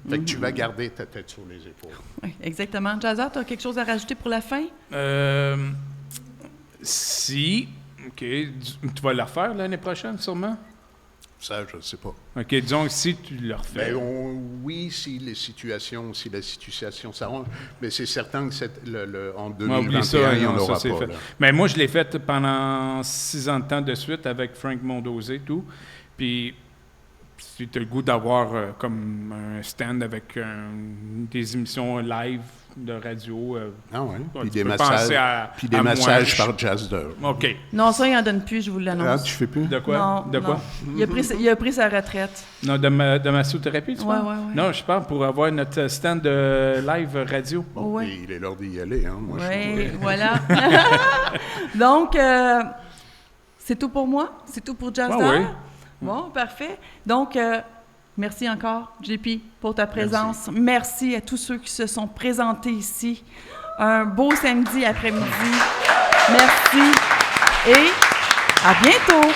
Fait que tu vas garder ta tête sur les épaules. Oui, exactement. Jazzer, tu as quelque chose à rajouter pour la fin? Si. OK. Tu vas la refaire l'année prochaine, sûrement? Ça, je ne sais pas. OK, disons que si tu le refais. Oui, si la situation s'arrange, mais c'est certain que en 2021, oublie ça, il n'y en non, aura ça, c'est pas. fait. Là. Mais moi, je l'ai fait pendant 6 ans de temps de suite avec Frank Mondosé et tout. Puis, si tu as le goût d'avoir comme un stand avec des émissions live de radio. Ah ouais. Tu Puis des peux penser massages moi. par Jazz d'heure. OK. Non, ça, il n'en donne plus, je vous l'annonce. Ah, tu fais plus? De quoi? Non, de quoi? non. Il a pris sa retraite. Non, de massothérapie, tu parles? Ouais. Non, je parle pour avoir notre stand de live radio. Bon, Ouais. et il est l'heure d'y aller. Hein. Moi, Oui, voilà. Donc, c'est tout pour moi? C'est tout pour Jazz d'heure? Oui. Bon, parfait. Donc, merci encore, JP, pour ta présence. Merci à tous ceux qui se sont présentés ici. Un beau samedi après-midi. Merci et à bientôt!